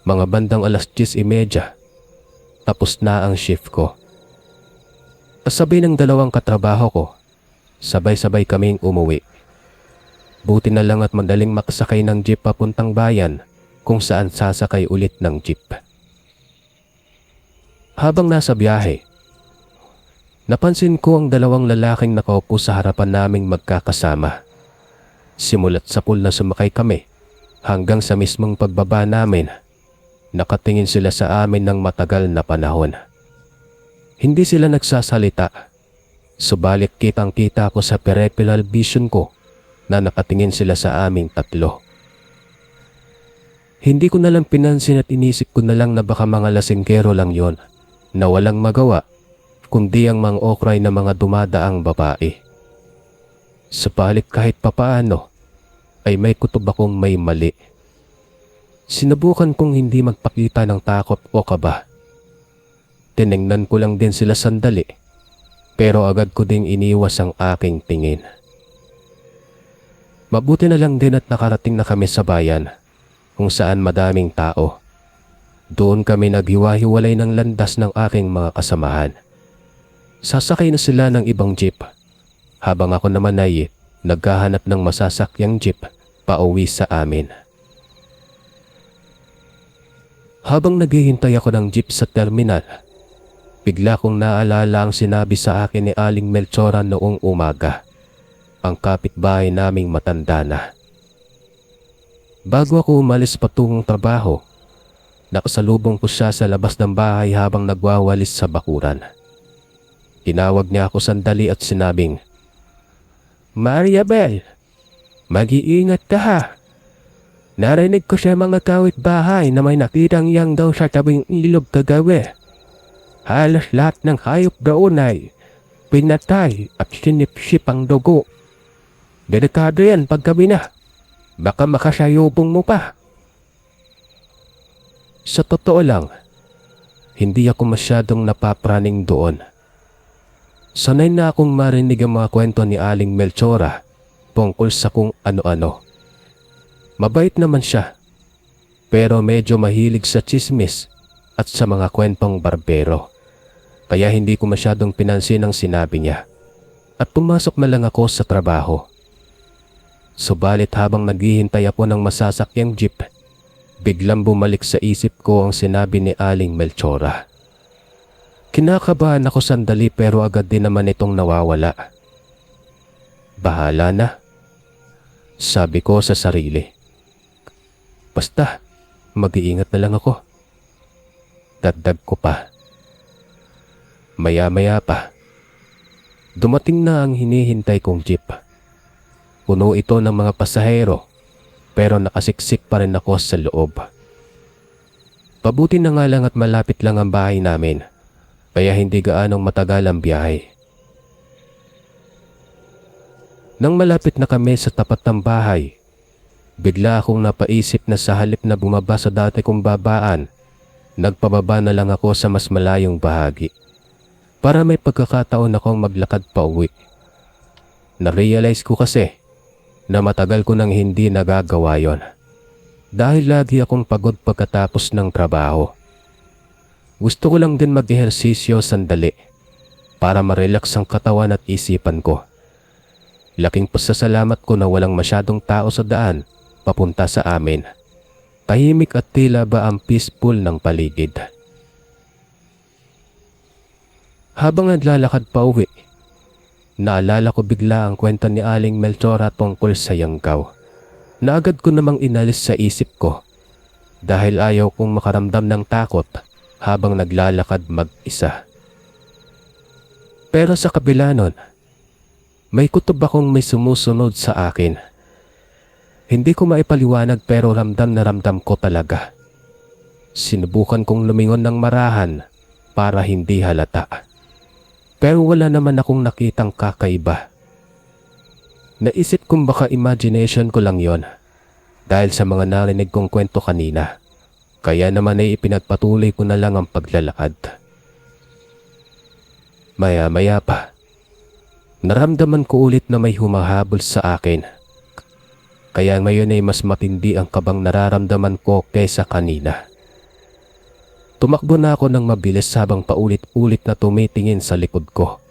mga bandang 10:30, tapos na ang shift ko. Kasabay ng 2 katrabaho ko, sabay-sabay kaming umuwi. Buti na lang at madaling makasakay ng jeep papuntang bayan kung saan sasakay ulit ng jeep. Habang nasa biyahe, napansin ko ang 2 lalaking nakaupo sa harapan naming magkakasama. Simulat sa pool na sumakay kami, hanggang sa mismong pagbaba namin, nakatingin sila sa amin ng matagal na panahon. Hindi sila nagsasalita, subalit kitang-kita ko sa peripheral vision ko na nakatingin sila sa aming tatlo. Hindi ko na lang pinansin at inisip ko na lang na baka mga lasinggero lang yon na walang magawa kundi ang mga okray na mga dumadaang babae. Subalit kahit papaano, ay may kutob akong may mali. Sinubukan kong hindi magpakita ng takot o kaba. Tiningnan ko lang din sila sandali, pero agad ko ding iniwas ang aking tingin. Mabuti na lang din at nakarating na kami sa bayan, kung saan madaming tao. Doon kami naghiwa-hiwalay ng landas ng aking mga kasamahan. Sasakay na sila ng ibang jeep, habang ako naman ay naghahanap ng masasakyang jeep pauwi sa amin. Habang naghihintay ako ng jeep sa terminal, bigla kong naalala ang sinabi sa akin ni Aling Melchora noong umaga, ang kapitbahay naming matanda na. Bago ako umalis patungong trabaho, nakasalubong ko siya sa labas ng bahay habang nagwawalis sa bakuran. Tinawag niya ako sandali at sinabing, "Mariabel, mag-iingat ka ha. Narinig ko sa mga kawit-bahay na may nakitang yang daw sa tabing ilog kagabi. Halos lahat ng hayop doon ay pinatay at sinipsip ang dugo. Delikado yan pag gabi na. Baka makasayubong mo pa." Sa totoo lang, hindi ako masyadong napapraning doon. Sanay na akong marinig ang mga kwento ni Aling Melchora tungkol sa kung ano-ano. Mabait naman siya, pero medyo mahilig sa tsismis at sa mga kwentong barbero. Kaya hindi ko masyadong pinansin ang sinabi niya at pumasok na lang ako sa trabaho. Subalit habang naghihintay ako ng masasakyang jeep, biglang bumalik sa isip ko ang sinabi ni Aling Melchora. Kinakabahan ako sandali pero agad din naman itong nawawala. Bahala na, sabi ko sa sarili. Basta, mag-iingat na lang ako. Dagdag ko pa. Maya-maya pa, dumating na ang hinihintay kong jeep. Puno ito ng mga pasahero, pero nakasiksik pa rin ako sa loob. Pabuti na nga lang at malapit lang ang bahay namin, kaya hindi gaanong matagal ang biyahe. Nang malapit na kami sa tapat ng bahay, bigla akong napaisip na sa halip na bumaba sa dati kong babaan, nagpababa na lang ako sa mas malayong bahagi para may pagkakataon akong maglakad pa uwi. Na-realize ko kasi na matagal ko nang hindi nagagawa yon dahil lagi akong pagod pagkatapos ng trabaho. Gusto ko lang din mag-ehersisyo sandali para ma-relax ang katawan at isipan ko. Laking pasasalamat ko na walang masyadong tao sa daan papunta sa amin. Tahimik at tila ba ang peaceful ng paligid. Habang naglalakad pa uwi, naalala ko bigla ang kwento ni Aling Melchora tungkol sa Yanggaw na agad ko namang inalis sa isip ko dahil ayaw kong makaramdam ng takot habang naglalakad mag-isa. Pero sa kabila nun, may kutob akong may sumusunod sa akin. Hindi ko maipaliwanag pero ramdam na ramdam ko talaga. Sinubukan kong lumingon ng marahan para hindi halata. Pero wala naman akong nakitang kakaiba. Naisip kong baka imagination ko lang yon dahil sa mga narinig kong kwento kanina. Kaya naman ay ipinagpatuloy ko na lang ang paglalakad. Maya-maya pa, naramdaman ko ulit na may humahabol sa akin. Kaya ngayon ay mas matindi ang kabang nararamdaman ko kaysa kanina. Tumakbo na ako ng mabilis habang paulit-ulit na tumitingin sa likod ko.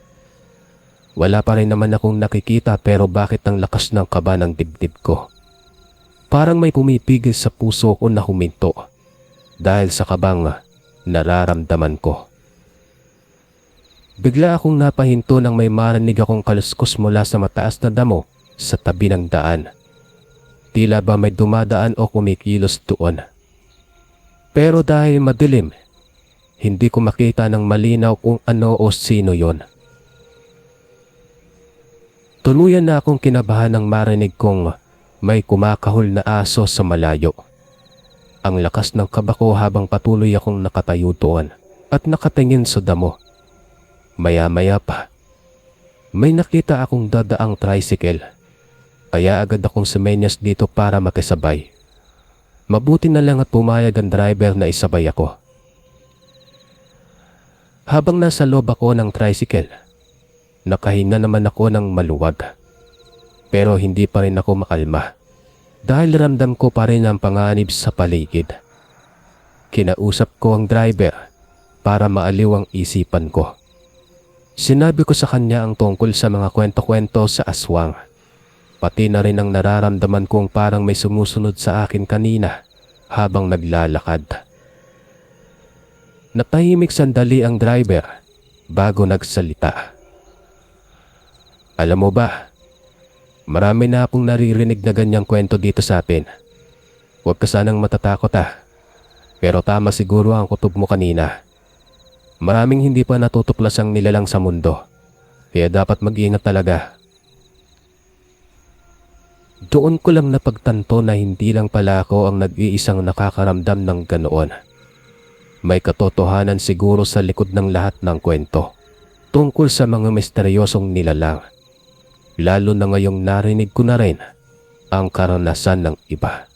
Wala pa rin naman akong nakikita pero bakit ang lakas ng kaba ng dibdib ko? Parang may pumipigil sa puso ko na huminto dahil sa kabang nararamdaman ko. Bigla akong napahinto nang may marinig akong kaluskos mula sa mataas na damo sa tabi ng daan. Tila ba may dumadaan o kumikilos doon. Pero dahil madilim, hindi ko makita ng malinaw kung ano o sino yon. Tuluyan na akong kinabahan nang marinig kong may kumakahol na aso sa malayo. Ang lakas ng kaba ko habang patuloy akong nakatayo doon at nakatingin sa damo. Maya-maya pa, may nakita akong dadaang tricycle. Kaya agad akong sumenyas dito para makisabay. Mabuti na lang at pumayag ang driver na isabay ako. Habang nasa loob ako ng tricycle, nakahinga naman ako ng maluwag. Pero hindi pa rin ako makalma dahil ramdam ko pa rin ang panganib sa paligid. Kinausap ko ang driver para maaliw ang isipan ko. Sinabi ko sa kanya ang tungkol sa mga kwento-kwento sa aswang. Pati na rin ang nararamdaman kong parang may sumusunod sa akin kanina habang naglalakad. Natahimik sandali ang driver bago nagsalita. Alam mo ba, marami na akong naririnig na ganyang kwento dito sa atin. Huwag ka sanang matatakot Pero tama siguro ang kutob mo kanina. Maraming hindi pa natutuklas ang nilalang sa mundo. Kaya dapat mag-ingat talaga. Doon ko lang napagtanto na hindi lang pala ako ang nag-iisang nakakaramdam ng ganoon. May katotohanan siguro sa likod ng lahat ng kwento tungkol sa mga misteryosong nilalang. Lalo na ngayong narinig ko na rin ang karanasan ng iba.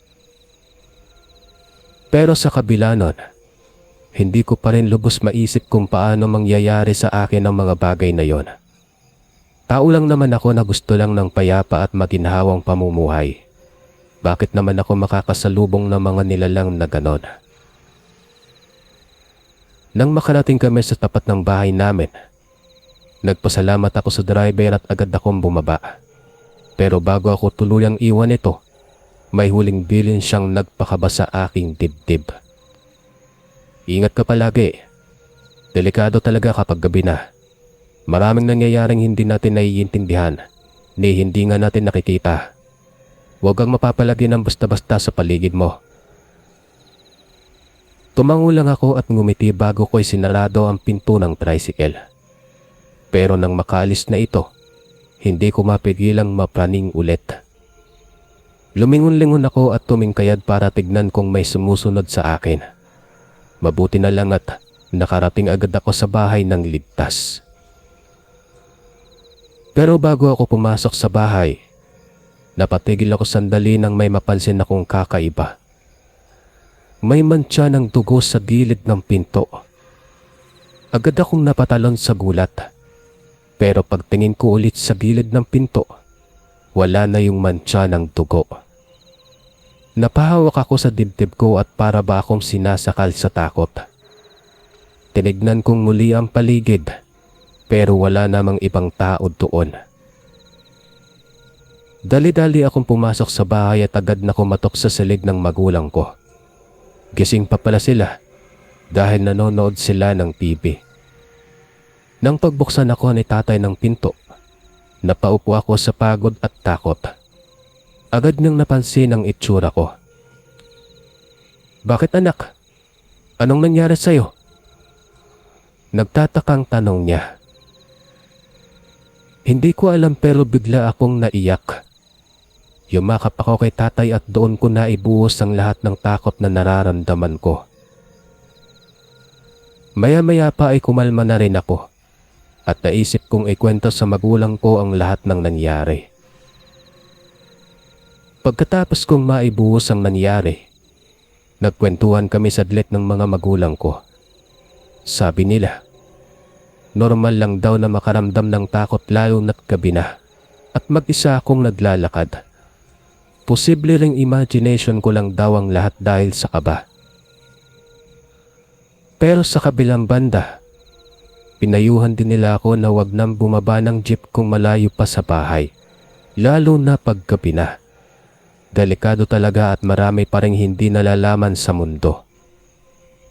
Pero sa kabila nun, hindi ko pa rin lubos maisip kung paano mangyayari sa akin ang mga bagay na yon. Tao lang naman ako na gusto lang ng payapa at maginhawang pamumuhay. Bakit naman ako makakasalubong ng mga nilalang na ganon? Nang makarating kami sa tapat ng bahay namin, nagpasalamat ako sa driver at agad akong bumaba. Pero bago ako tuluyang iwan ito, may huling bilin siyang nagpakaba sa aking dibdib. Ingat ka palagi. Delikado talaga kapag gabi na. Maraming nangyayaring hindi natin naiintindihan, ni hindi nga natin nakikita. Huwag kang mapapalagi ng basta-basta sa paligid mo. Tumango lang ako at ngumiti bago ko'y sinarado ang pinto ng tricycle. Pero nang makaalis na ito, hindi ko mapigilang mapraning ulit. Lumingon-lingon ako at tumingkayad para tignan kung may sumusunod sa akin. Mabuti na lang at nakarating agad ako sa bahay ng ligtas. Pero bago ako pumasok sa bahay, napatigil ako sandali nang may mapansin akong kakaiba. May mantsa ng dugo sa gilid ng pinto. Agad akong napatalon sa gulat. Pero pagtingin ko ulit sa gilid ng pinto, wala na yung mantsa ng dugo. Napahawak ako sa dibdib ko at para ba akong sinasakal sa takot. Tinignan kong muli ang paligid, pero wala namang ibang tao doon. Dali-dali akong pumasok sa bahay at agad na kumatok sa silid ng magulang ko. Gising pa pala sila dahil nanonood sila ng TV. Nang pagbuksan ako ni tatay ng pinto, napaupo ako sa pagod at takot. Agad niyang napansin ang itsura ko. "Bakit anak? Anong nangyari sa'yo?" Nagtatakang tanong niya. Hindi ko alam pero bigla akong naiyak. Yumakap ako kay tatay at doon ko naibuhos ang lahat ng takot na nararamdaman ko. Maya-maya pa ay kumalma na rin ako at naisip kong ikwento sa magulang ko ang lahat ng nangyari. Pagkatapos kong maibuhos ang nangyari, nagkwentuhan kami saglit ng mga magulang ko. Sabi nila, normal lang daw na makaramdam ng takot lalo na't gabi na at mag-isa akong naglalakad. Posible ring imagination ko lang daw ang lahat dahil sa kaba. Pero sa kabilang banda, pinayuhan din nila ako na wag nang bumaba ng jeep kung malayo pa sa bahay, lalo na paggabi na. Delikado talaga at marami pa ring hindi nalalaman sa mundo.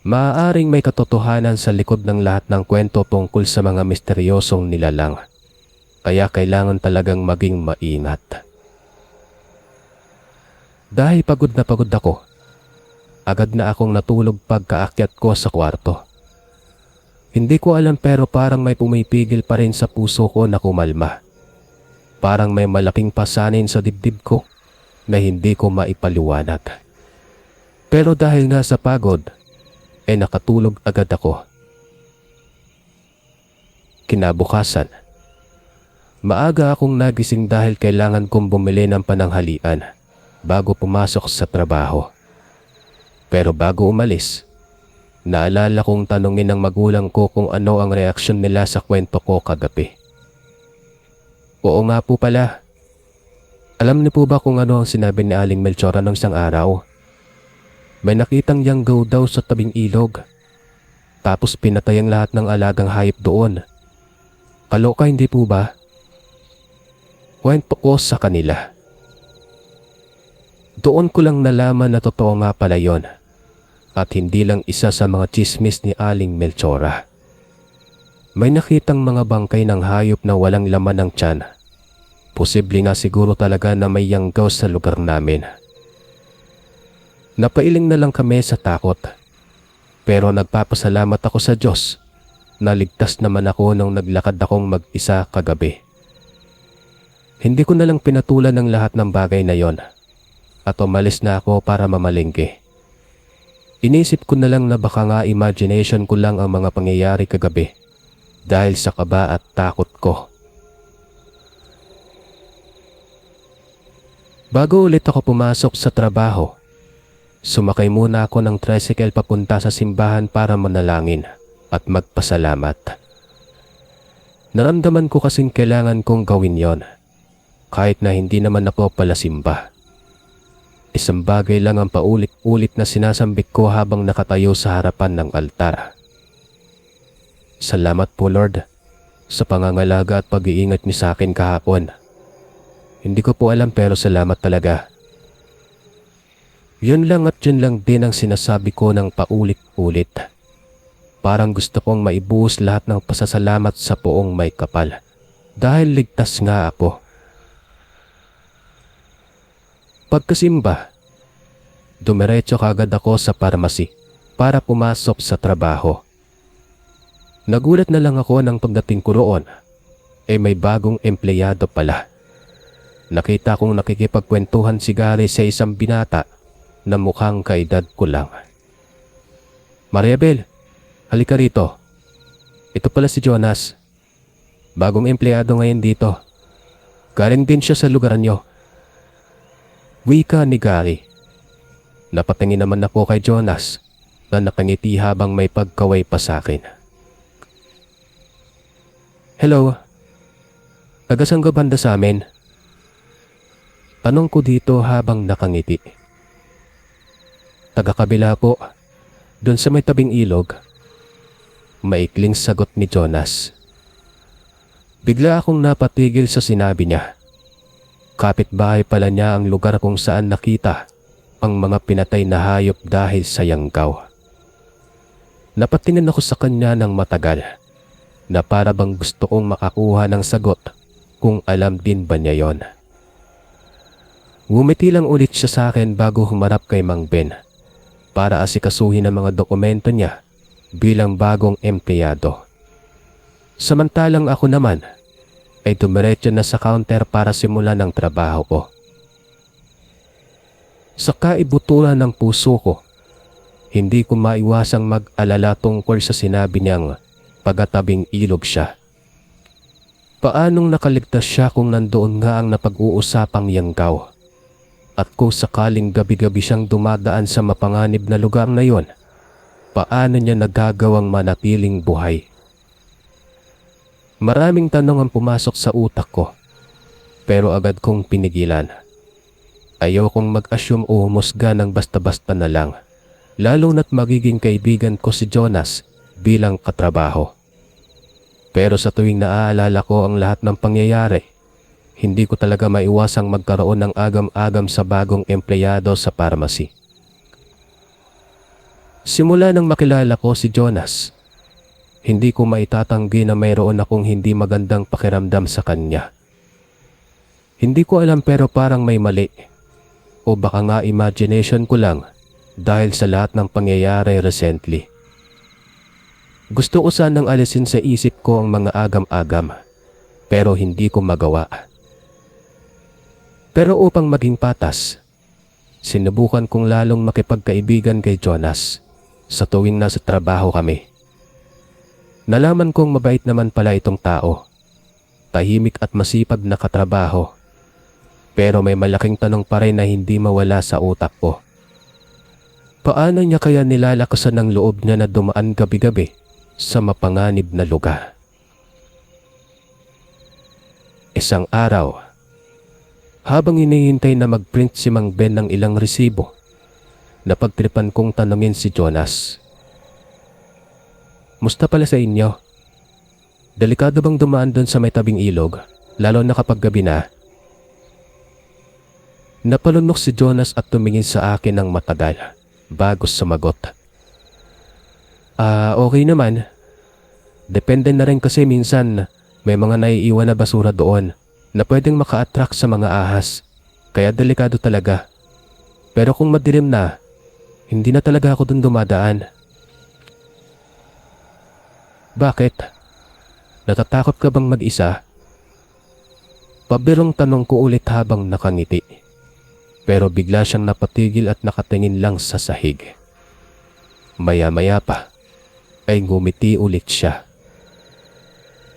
Maaaring may katotohanan sa likod ng lahat ng kwento tungkol sa mga misteryosong nilalang. Kaya kailangan talagang maging maingat. Dahil pagod na pagod ako, agad na akong natulog pagkaakyat ko sa kwarto. Hindi ko alam pero parang may pumipigil pa rin sa puso ko na kumalma. Parang may malaking pasanin sa dibdib ko na hindi ko maipaliwanag. Pero dahil nga sa pagod, nakatulog agad ako. Kinabukasan, maaga akong nagising dahil kailangan kong bumili ng pananghalian bago pumasok sa trabaho. Pero bago umalis, naalala kong tanungin ng magulang ko kung ano ang reaksyon nila sa kwento ko kagabi. Oo nga po pala. Alam niyo po ba kung ano ang sinabi ni Aling Melchora nung isang araw? May nakitang yanggaw daw sa tabing ilog. Tapos pinatay ang lahat ng alagang hayop doon. Kaloka hindi po ba? Kwento ko sa kanila. Doon ko lang nalaman na totoo nga pala yon at hindi lang isa sa mga chismis ni Aling Melchora. May nakitang mga bangkay ng hayop na walang laman ng tiyan. Posible nga siguro talaga na may yanggaw sa lugar namin. Napailing na lang kami sa takot. Pero nagpapasalamat ako sa Diyos na ligtas naman ako nung naglakad akong mag-isa kagabi. Hindi ko na lang pinatulan ng lahat ng bagay na yon at umalis na ako para mamalengke. Inisip ko na lang na baka nga imagination ko lang ang mga pangyayari kagabi dahil sa kaba at takot ko. Bago ulit ako pumasok sa trabaho, sumakay muna ako ng tricycle papunta sa simbahan para manalangin at magpasalamat. Naramdaman ko kasing kailangan kong gawin yon kahit na hindi naman ako palasimba. Isang bagay lang ang paulit-ulit na sinasambit ko habang nakatayo sa harapan ng altar. Salamat po Lord sa pangangalaga at pag-iingat niyo sa akin kahapon. Hindi ko po alam pero salamat talaga. Yun lang at yun lang din ang sinasabi ko ng paulit-ulit. Parang gusto kong maibuhos lahat ng pasasalamat sa Poong May Kapal dahil ligtas nga ako. Pagkasimba, dumiretso kagad ako sa parmasi para pumasok sa trabaho. Nagulat na lang ako nang pagdating ko roon, may bagong empleyado pala. Nakita kong nakikipagkwentuhan si Gary sa isang binata na mukhang kaedad ko lang. Mariabel, halika rito. Ito pala si Jonas. Bagong empleyado ngayon dito. Galing din siya sa lugar nyo. Wika ni Gary. Napatingin naman ako kay Jonas na nakangiti habang may pagkaway pa sa akin. Hello. Tagasang ka banda sa amin? Tanong ko dito habang nakangiti. Taga-kabila po. Doon sa may tabing ilog. Maikling sagot ni Jonas. Bigla akong napatigil sa sinabi niya. Kapitbahay pala niya ang lugar kung saan nakita ang mga pinatay na hayop dahil sa yanggaw. Napatingin ako sa kanya ng matagal na para bang gusto kong makakuha ng sagot kung alam din ba niya yon. Ngumiti lang ulit siya sa akin bago humarap kay Mang Ben para asikasuhin ang mga dokumento niya bilang bagong empleyado. Samantalang ako naman ay dumiretso na sa counter para simulan ang trabaho ko. Sa kaibuturan ng puso ko, hindi ko maiwasang mag-alala tungkol sa sinabi niyang pagatabing ilog siya. Paanong nakaligtas siya kung nandoon nga ang napag-uusapang yanggaw? At kung sakaling gabi-gabi siyang dumadaan sa mapanganib na lugar na yon, paano niya nagagawang manatiling buhay? Maraming tanong ang pumasok sa utak ko, pero agad kong pinigilan. Ayaw kong mag-assume o humusga ng basta-basta na lang, lalo na't magiging kaibigan ko si Jonas bilang katrabaho. Pero sa tuwing naaalala ko ang lahat ng pangyayari, hindi ko talaga maiwasang magkaroon ng agam-agam sa bagong empleyado sa pharmacy. Simula nang makilala ko si Jonas, hindi ko maitatanggi na mayroon akong hindi magandang pakiramdam sa kanya. Hindi ko alam pero parang may mali. O baka nga imagination ko lang dahil sa lahat ng pangyayari recently. Gusto ko sanang alisin sa isip ko ang mga agam-agam, pero hindi ko magawa. Pero upang maging patas, sinubukan kong lalong makipagkaibigan kay Jonas sa tuwing nasa trabaho kami. Nalaman kong mabait naman pala itong tao, tahimik at masipag na katrabaho. Pero may malaking tanong pa rin na hindi mawala sa utak ko. Paano niya kaya nilalakasan ng loob niya na dumaan gabi-gabi sa mapanganib na lugar? Isang araw, habang hinihintay na mag-print si Mang Ben ng ilang resibo, napagtripan kong tanungin si Jonas. Musta pala sa inyo? Delikado bang dumaan doon sa may tabing ilog, lalo na kapag gabi na? Napalunok si Jonas at tumingin sa akin ng matagal bago sumagot. Okay naman. Depende na rin kasi minsan may mga naiiwan na basura doon na pwedeng maka-attract sa mga ahas. Kaya delikado talaga. Pero kung madilim na, hindi na talaga ako doon dumadaan. Bakit? Natatakot ka bang mag-isa? Pabirong tanong ko ulit habang nakangiti. Pero bigla siyang napatigil at nakatingin lang sa sahig. Maya-maya pa ay ngumiti ulit siya.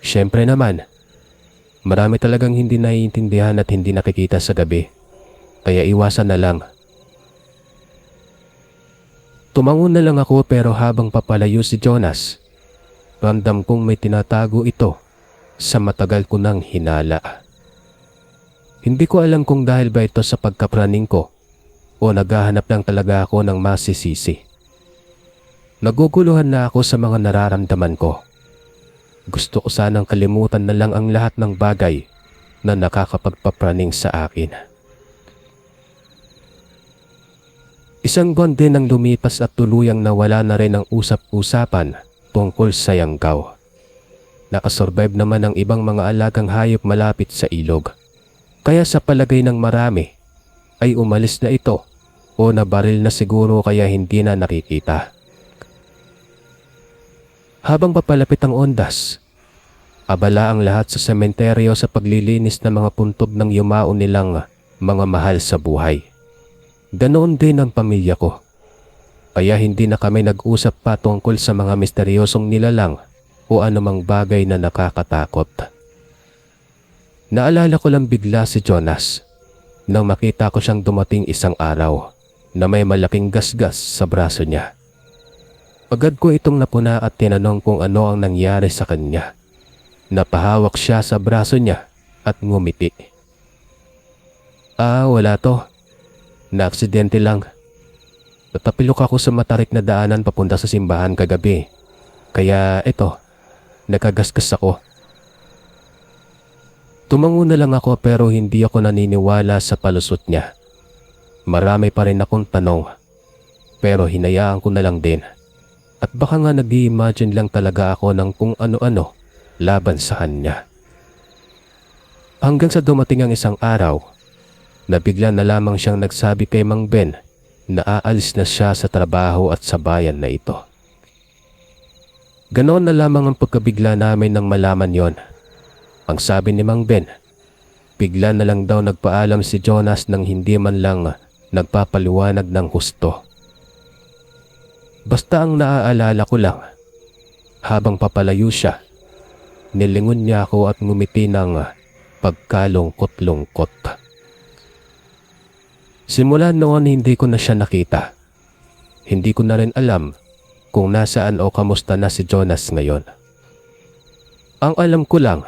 Siyempre naman, marami talagang hindi naiintindihan at hindi nakikita sa gabi, kaya iwasan na lang. Tumango na lang ako pero habang papalayo si Jonas, ramdam kong may tinatago ito sa matagal ko nang hinala. Hindi ko alam kung dahil ba ito sa pagkapraning ko o naghahanap lang talaga ako ng masisisi. Naguguluhan na ako sa mga nararamdaman ko. Gusto ko sanang kalimutan na lang ang lahat ng bagay na nakakapagpapraning sa akin. Isang buwan din ang lumipas at tuluyang nawala na rin ang usap-usapan tungkol sa yanggaw. Nakasurvive naman ang ibang mga alagang hayop malapit sa ilog. Kaya sa palagay ng marami ay umalis na ito o nabaril na siguro kaya hindi na nakikita. Habang papalapit ang ondas, abala ang lahat sa sementeryo sa paglilinis ng mga puntod ng yumao nilang mga mahal sa buhay. Ganoon din ang pamilya ko. Kaya hindi na kami nag-usap pa tungkol sa mga misteryosong nilalang o anumang bagay na nakakatakot. Naalala ko lang bigla si Jonas nang makita ko siyang dumating isang araw na may malaking gasgas sa braso niya. Agad ko itong napuna at tinanong kung ano ang nangyari sa kanya. Napahawak siya sa braso niya at ngumiti. Wala to. Na-aksidente lang. Natapilok ako sa matarik na daanan papunta sa simbahan kagabi. Kaya ito, nakagasgas ako. Tumango na lang ako pero hindi ako naniniwala sa palusot niya. Marami pa rin akong tanong pero hinayaan ko na lang din. At baka nga nag-i-imagine lang talaga ako ng kung ano-ano laban sa kanya. Hanggang sa dumating ang isang araw na bigla na lamang siyang nagsabi kay Mang Ben na aalis na siya sa trabaho at sa bayan na ito. Ganoon na lamang ang pagkabigla namin nang malaman yon. Ang sabi ni Mang Ben, bigla na lang daw nagpaalam si Jonas nang hindi man lang nagpapaliwanag ng husto. Basta ang naaalala ko lang, habang papalayo siya, nilingon niya ako at ngumiti ng pagkalungkot-lungkot. Simula noon hindi ko na siya nakita. Hindi ko na rin alam kung nasaan o kamusta na si Jonas ngayon. Ang alam ko lang,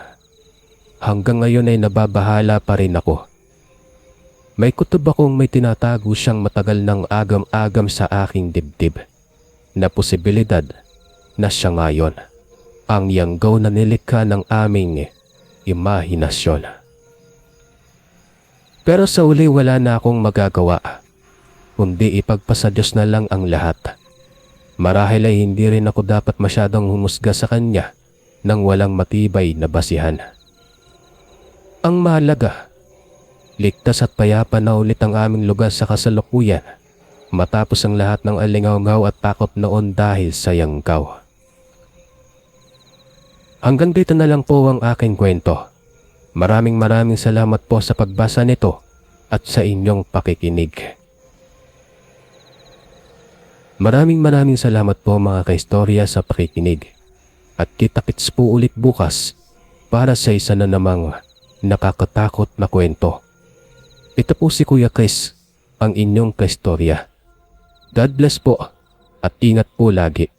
hanggang ngayon ay nababahala pa rin ako. May kutob akong may tinatago siyang matagal ng agam-agam sa aking dibdib na posibilidad na siya ngayon ang yanggaw na nilikha ng aming imahinasyon. Pero sa uli wala na akong magagawa, kundi ipagpasa Diyos na lang ang lahat. Marahil ay hindi rin ako dapat masyadong humusga sa kanya nang walang matibay na basihan. Ang mahalaga, ligtas at payapa na ulit ang aming lugar sa kasalukuyan matapos ang lahat ng alingaw-ngaw at takot noon dahil sa yanggaw. Hanggang dito na lang po ang aking kwento. Maraming salamat po sa pagbasa nito at sa inyong pakikinig. Maraming salamat po mga kaistorya sa pakikinig. At kita-kits po ulit bukas para sa isa na namang nakakatakot na kwento. Ito po si Kuya Chris, ang inyong kaistorya. God bless po at ingat po lagi.